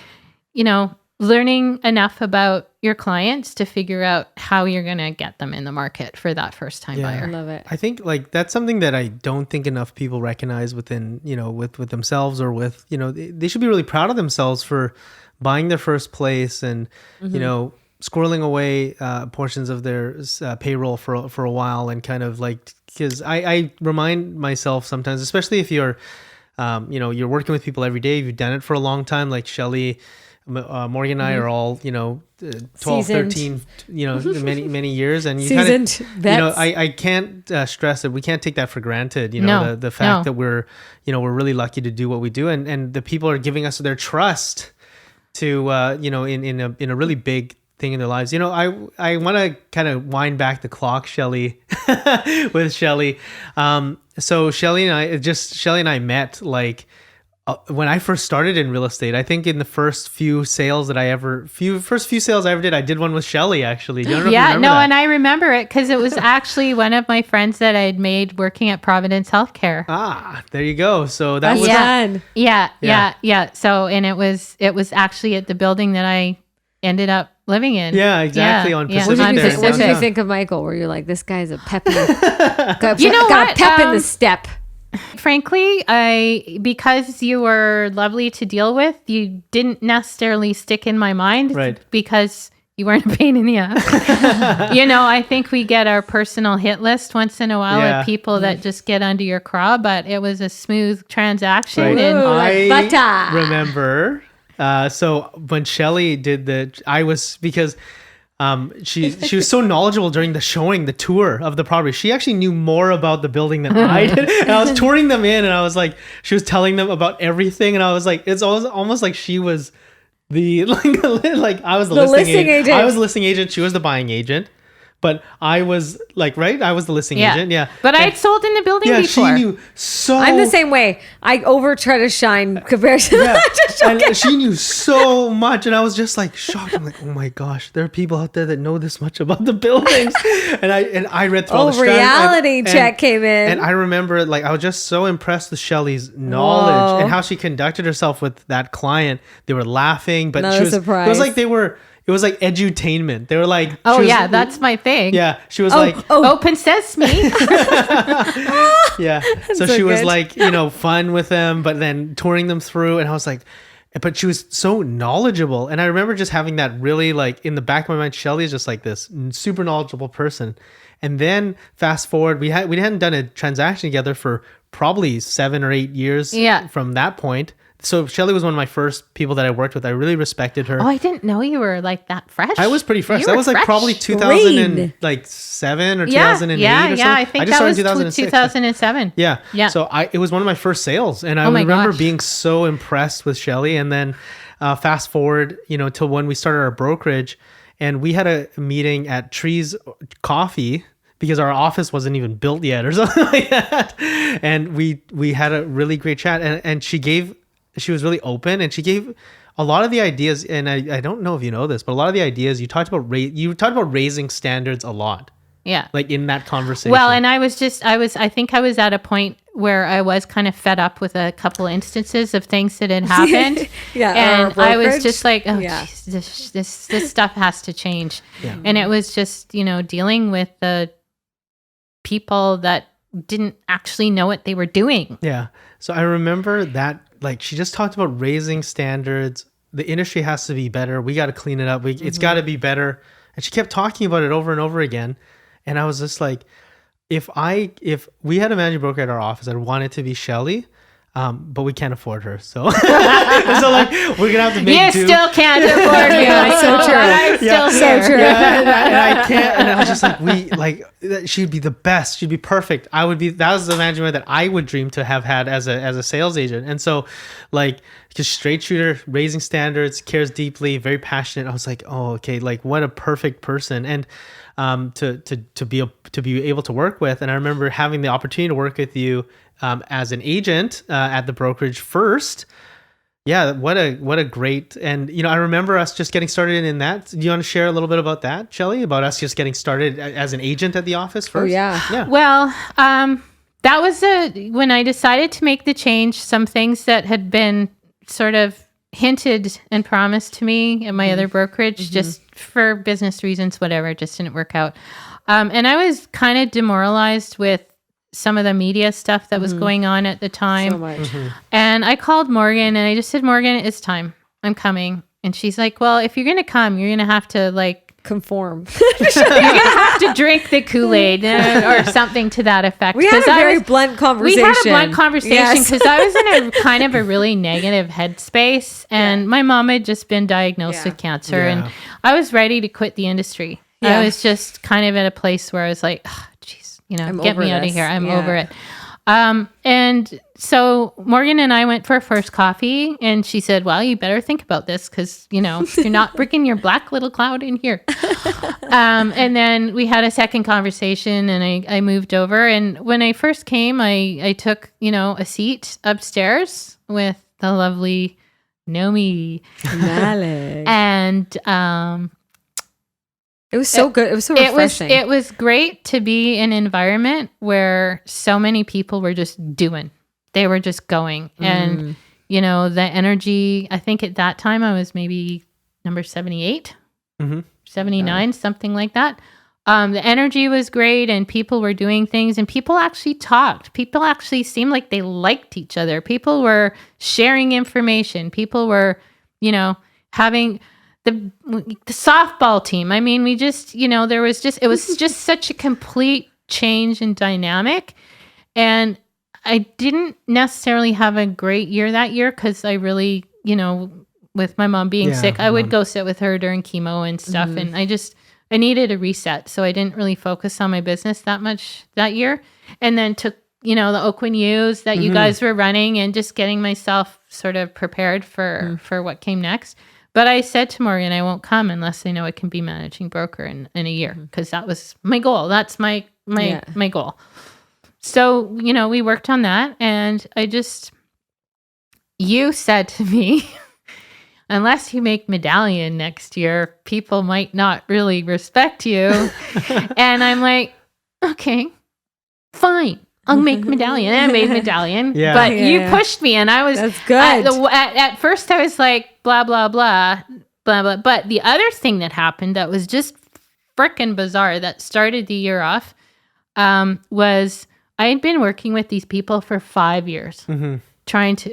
you know, learning enough about your clients to figure out how you're going to get them in the market for that first time buyer. I love it. I think like that's something that I don't think enough people recognize within, you know, with themselves or with, you know, they should be really proud of themselves for buying their first place and, you know, squirreling away portions of their payroll for a while, and kind of like, because I remind myself sometimes, especially if you're, you know, you're working with people every day, you've done it for a long time, like Shelly, Morgan and I are all, you know, 12, seasoned. 13, you know, many years, and you kind of, you know, I can't stress it. We can't take that for granted. You know, the fact that we're really lucky to do what we do, and the people are giving us their trust to, you know, in a really big thing in their lives. You know, I want to kind of wind back the clock, Shelly, with Shelly. So Shelly and I met like when I first started in real estate. I think in the first few sales I ever did, I did one with Shelly, actually. Do you know that? And I remember it because it was actually one of my friends that I had made working at Providence Healthcare. Ah, there you go. So that was fun. Yeah. So, and it was actually at the building that I ended up living in. Yeah, exactly. On Pacific. What did you think of Michael? Were you like, this guy's a peppy, got a pep in the step? Frankly, because you were lovely to deal with, you didn't necessarily stick in my mind, right? Because you weren't a pain in the ass. You know, I think we get our personal hit list once in a while of people that just get under your craw, but it was a smooth transaction. Right. And I remember. So when Shelly did because she was so knowledgeable during the tour of the property. She actually knew more about the building than I did. And I was touring them in, and I was like, she was telling them about everything, and I was like, it's almost like she was the like I was the listing agent. I was the listing agent. She was the buying agent. But I was like, right? I was the listing agent. Yeah. But I'd sold in the building before. She knew so. I'm the same way. I try to shine compared to and she knew so much. And I was just like shocked. I'm like, oh my gosh, there are people out there that know this much about the buildings. and I read through all the strands. Reality check came in. And I remember like I was just so impressed with Shelly's knowledge and how she conducted herself with that client. They were laughing, but not surprised. It was like it was like edutainment. They were like, that's my thing. Yeah, she was like, open sesame. Yeah, so she was like, you know, fun with them, but then touring them through, and I was like, but she was so knowledgeable, and I remember just having that really like in the back of my mind. Shelly is just like this super knowledgeable person, and then fast forward, we hadn't done a transaction together for probably 7 or 8 years. From that point. So Shelly was one of my first people that I worked with. I really respected her. Oh, I didn't know you were like that fresh. I was pretty fresh. That was like probably 2007 or 2008 or something. I think that was 2007. Yeah. So it was one of my first sales, and I remember being so impressed with Shelly. And then fast forward, you know, till when we started our brokerage, and we had a meeting at Trees Coffee, because our office wasn't even built yet or something like that. And we had a really great chat, and she was really open, and she gave a lot of the ideas. And I don't know if you know this, but a lot of the ideas you talked about raising standards a lot. Yeah. Like in that conversation. Well, and I think I was at a point where I was kind of fed up with a couple instances of things that had happened. And I was just like, geez, this stuff has to change. Yeah. And it was just, you know, dealing with the people that didn't actually know what they were doing. Yeah. So I remember that like she just talked about raising standards. The industry has to be better. We got to clean it up. It's got to be better. And she kept talking about it over and over again. And I was just like, if we had a managing broker at our office, I'd want it to be Shelly. But we can't afford her, so so like we're gonna have to make do. You still can't afford me. So true. I'm still so true. And I can't. And I was just like, she'd be the best. She'd be perfect. That was the management that I would dream to have had as a sales agent. And so, like, just straight shooter, raising standards, cares deeply, very passionate. I was like, oh, okay, like what a perfect person. And to be able to work with. And I remember having the opportunity to work with you as an agent at the brokerage first. Yeah, what a great. And I remember us just getting started in that. Do you want to share a little bit about that, Shelly, about us just getting started as an agent at the office first? Oh yeah. Well, that was when I decided to make the change. Some things that had been sort of hinted and promised to me in my other brokerage, just for business reasons, whatever, it just didn't work out. And I was kind of demoralized with some of the media stuff that was going on at the time. So much. And I called Morgan and I just said, Morgan, it's time. I'm coming. And she's like, well, if you're going to come, you're going to have to conform. you're going to have to drink the Kool-Aid or something to that effect. We had a very blunt conversation. We had a blunt conversation because I was in a kind of a really negative headspace, and my mom had just been diagnosed with cancer, and I was ready to quit the industry. I was just kind of at a place where I was like, oh, geez, get me out of here. I'm over it. And so Morgan and I went for our first coffee, and she said, well, you better think about this because, you're not bringing your black little cloud in here. And then we had a second conversation, and I moved over. And when I first came, I took, a seat upstairs with the lovely Nomi. And it was so good. It was so refreshing. It was great to be in an environment where so many people were just doing. They were just going. And, the energy, I think at that time I was maybe number 78, 79, something like that. The energy was great and people were doing things and people actually talked. People actually seemed like they liked each other. People were sharing information. People were, having... The softball team. I mean, we just, it was just such a complete change in dynamic. And I didn't necessarily have a great year that year because I really, with my mom being sick, I would go sit with her during chemo and stuff. And I needed a reset. So I didn't really focus on my business that much that year. And then took, the Oakwyn U's that you guys were running and just getting myself sort of prepared for what came next. But I said to Morgan, I won't come unless I know I can be managing broker in a year because that was my goal. That's my goal. So, we worked on that and you said to me, unless you make Medallion next year, people might not really respect you. And I'm like, okay, fine. I'll make Medallion. And I made Medallion. But you pushed me and I was... That's good. At first I was like, blah, blah, blah, blah, blah. But the other thing that happened that was just frickin' bizarre that started the year off was I had been working with these people for 5 years,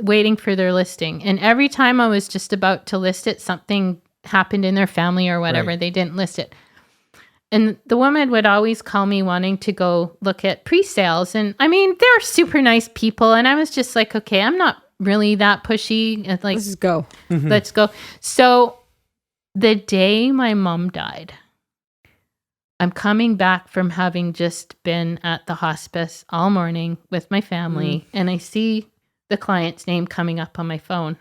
waiting for their listing. And every time I was just about to list it, something happened in their family or whatever. Right. They didn't list it. And the woman would always call me wanting to go look at pre-sales. And I mean, they're super nice people. And I was just like, okay, I'm not really that pushy. Like, let's just go. Let's go. So the day my mom died, I'm coming back from having just been at the hospice all morning with my family. And I see the client's name coming up on my phone.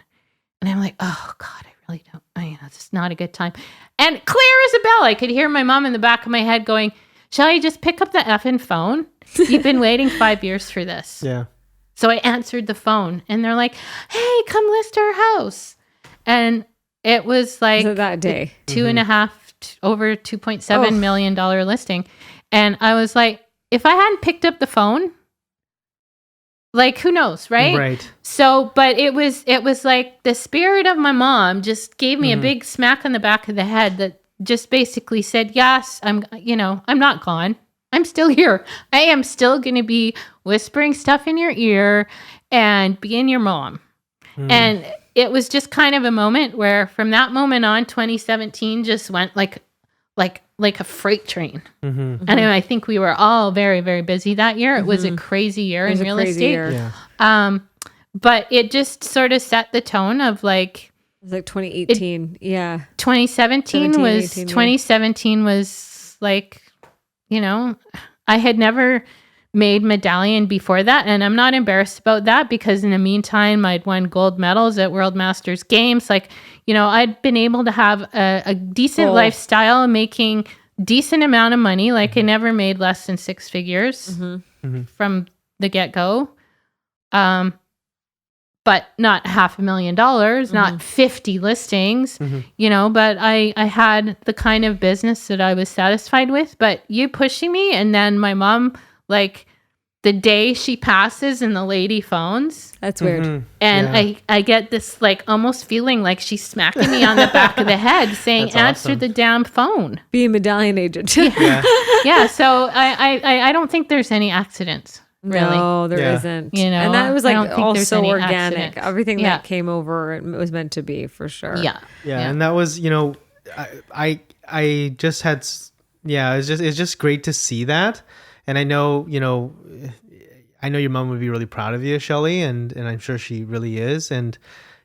And I'm like, oh God, it's just not a good time. And clear as a bell, I could hear my mom in the back of my head going, Shelly, just pick up the effing phone. You've been waiting 5 years for this. Yeah. So I answered the phone and they're like, hey, come list our house. And it was like that day, over $2.7 million listing. And I was like, if I hadn't picked up the phone, like, who knows, right? Right. So, but it was like the spirit of my mom just gave me a big smack on the back of the head that just basically said, yes, I'm not gone. I'm still here. I am still going to be whispering stuff in your ear and being your mom. And it was just kind of a moment where from that moment on, 2017 just went like a freight train. And I think we were all very, very busy that year. It was a crazy year in real estate. Yeah. But it just sort of set the tone of like, It was like 2018. 2017 was like, I had never made medallion before that. And I'm not embarrassed about that because in the meantime, I'd won gold medals at World Masters Games. Like, I'd been able to have a decent lifestyle, making decent amount of money. Like I never made less than 6 figures from the get-go. But not $500,000, not 50 listings, but I had the kind of business that I was satisfied with. But you pushing me, and then my mom, like the day she passes and the lady phones. That's weird. And I get this like almost feeling like she's smacking me on the back of the head saying, That's answer awesome. the damn phone. Be a medallion agent. Yeah. So I don't think there's any accidents. Really? No, there Yeah. isn't. You know, and that was I like don't think there's also any organic. accidents. Everything Yeah. that came over, it was meant to be for sure. Yeah. And that was, I just had, it's just great to see that. And I know, I know your mom would be really proud of you, Shelly, and I'm sure she really is. And,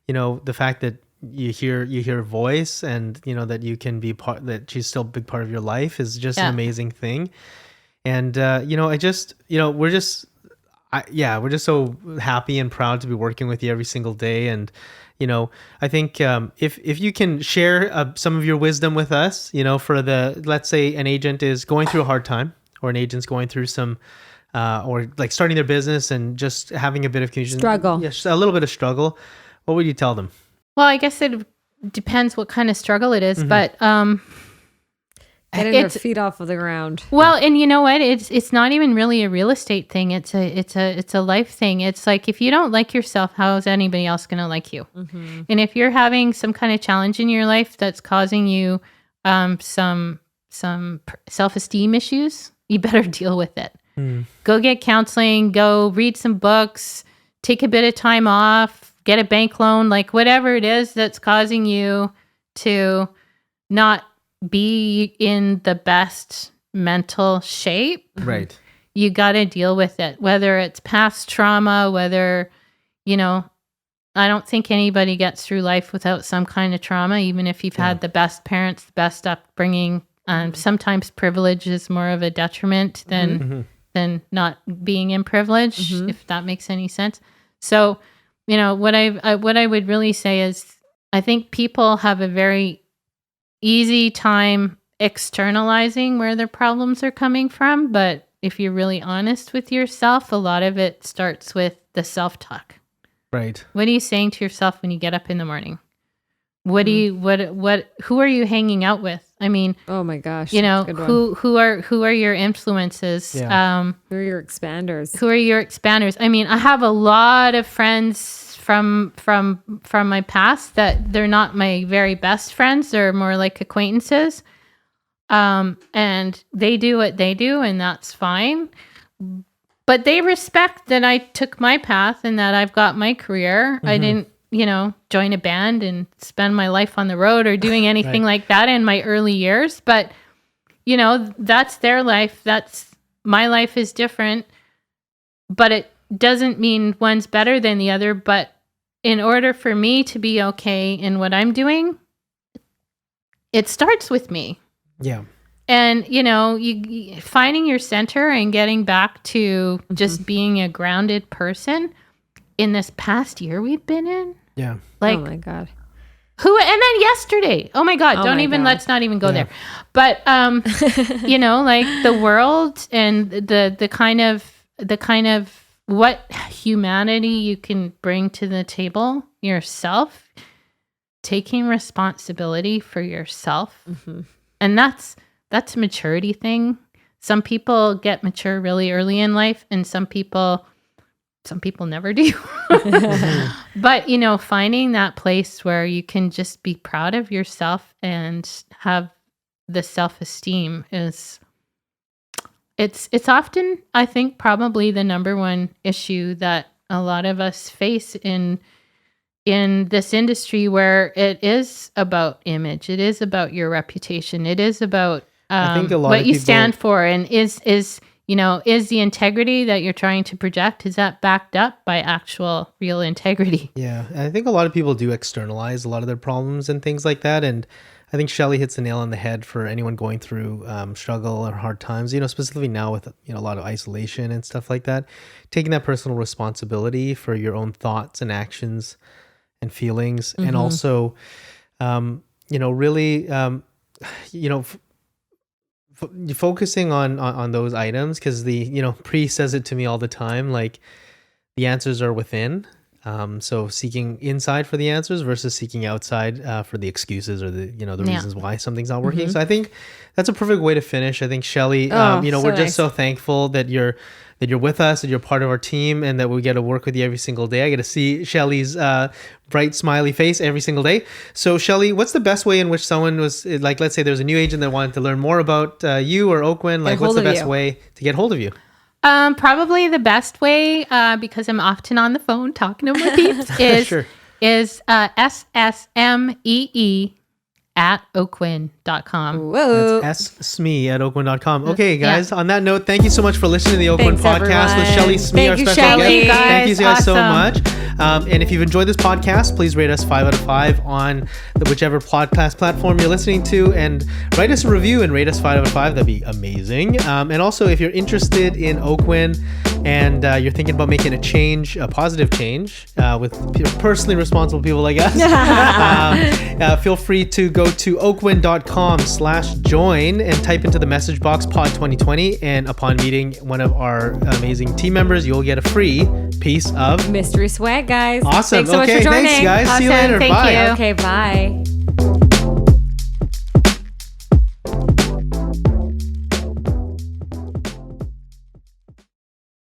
the fact that you hear her voice and, that you can be that she's still a big part of your life is just an amazing thing. And, we're just so happy and proud to be working with you every single day. And, I think if you can share some of your wisdom with us, for let's say an agent is going through a hard time or an agent's going through some, or like starting their business and just having a bit of confusion. Struggle. Yeah, a little bit of struggle. What would you tell them? Well, I guess it depends what kind of struggle it is, but Getting their feet off of the ground. well, and you know what? It's not even really a real estate thing. It's a life thing. It's like if you don't like yourself, how is anybody else going to like you? And if you're having some kind of challenge in your life that's causing you some self-esteem issues, you better deal with it. Go get counseling. Go read some books. Take a bit of time off. Get a bank loan. Like whatever it is that's causing you to not be in the best mental shape. Right. You got to deal with it, whether it's past trauma, whether, I don't think anybody gets through life without some kind of trauma, even if you've had the best parents, the best upbringing. Sometimes privilege is more of a detriment than not being in privilege, if that makes any sense. So, what I would really say is I think people have a very easy time externalizing where their problems are coming from. But if you're really honest with yourself, a lot of it starts with the self-talk. Right. What are you saying to yourself when you get up in the morning? Who are you hanging out with? I mean, oh my gosh, that's a good one. who are your influences? Yeah. Who are your expanders? Who are your expanders? I mean, I have a lot of friends from my past that they're not my very best friends. They're more like acquaintances. And they do what they do, and that's fine. But they respect that I took my path and that I've got my career. I didn't, join a band and spend my life on the road or doing anything like that in my early years. But, that's their life. My life is different. But it doesn't mean one's better than the other. But in order for me to be okay in what I'm doing, it starts with me. Yeah. And, you finding your center and getting back to just being a grounded person in this past year we've been in. Yeah. Like, oh my God. and then yesterday. Oh my God. Let's not even go there. But, like the world and the kind of what humanity you can bring to the table yourself, taking responsibility for yourself. And that's a maturity thing. Some people get mature really early in life, and some people never do. But, finding that place where you can just be proud of yourself and have the self-esteem it's often, I think, probably the number one issue that a lot of us face in in this industry where it is about image, it is about your reputation, it is about I think a lot what of you people stand for, and is is the integrity that you're trying to project, is that backed up by actual real integrity? Yeah, I think a lot of people do externalize a lot of their problems and things like that, and I think Shelly hits the nail on the head for anyone going through struggle or hard times, specifically now with a lot of isolation and stuff like that. Taking that personal responsibility for your own thoughts and actions and feelings, and also, really, focusing on those items, because Pri says it to me all the time, like the answers are within. So seeking inside for the answers versus seeking outside for the excuses or the reasons why something's not working. So I think that's a perfect way to finish. I think Shelly, we're just so thankful that you're with us, that you're part of our team, and that we get to work with you every single day. I get to see Shelly's bright smiley face every single day. So Shelly, what's the best way in which someone was like, let's say there's a new agent that wanted to learn more about you or Oakwyn, like what's the best way to get hold of you? Probably the best way, because I'm often on the phone talking to my peeps, is SSMEE at Oakwyn.com. Whoa. That's Smee at Oakwyn.com. Okay, guys, on that note, thank you so much for listening to the Oakwyn podcast with Shelly Smee, our special guest. Thank you guys so much. And if you've enjoyed this podcast, please rate us 5 out of 5 on whichever podcast platform you're listening to, and write us a review and rate us 5 out of 5. That'd be amazing. And also, if you're interested in Oakwyn and you're thinking about making a change, a positive change with personally responsible people like us, feel free to go to oakwyn.com/join and type into the message box pod 2020, and upon meeting one of our amazing team members, you'll get a free piece of mystery swag, guys. Awesome. Thanks so much for joining. Thanks, guys. Awesome. See you later. Thank Bye. you. Okay, bye.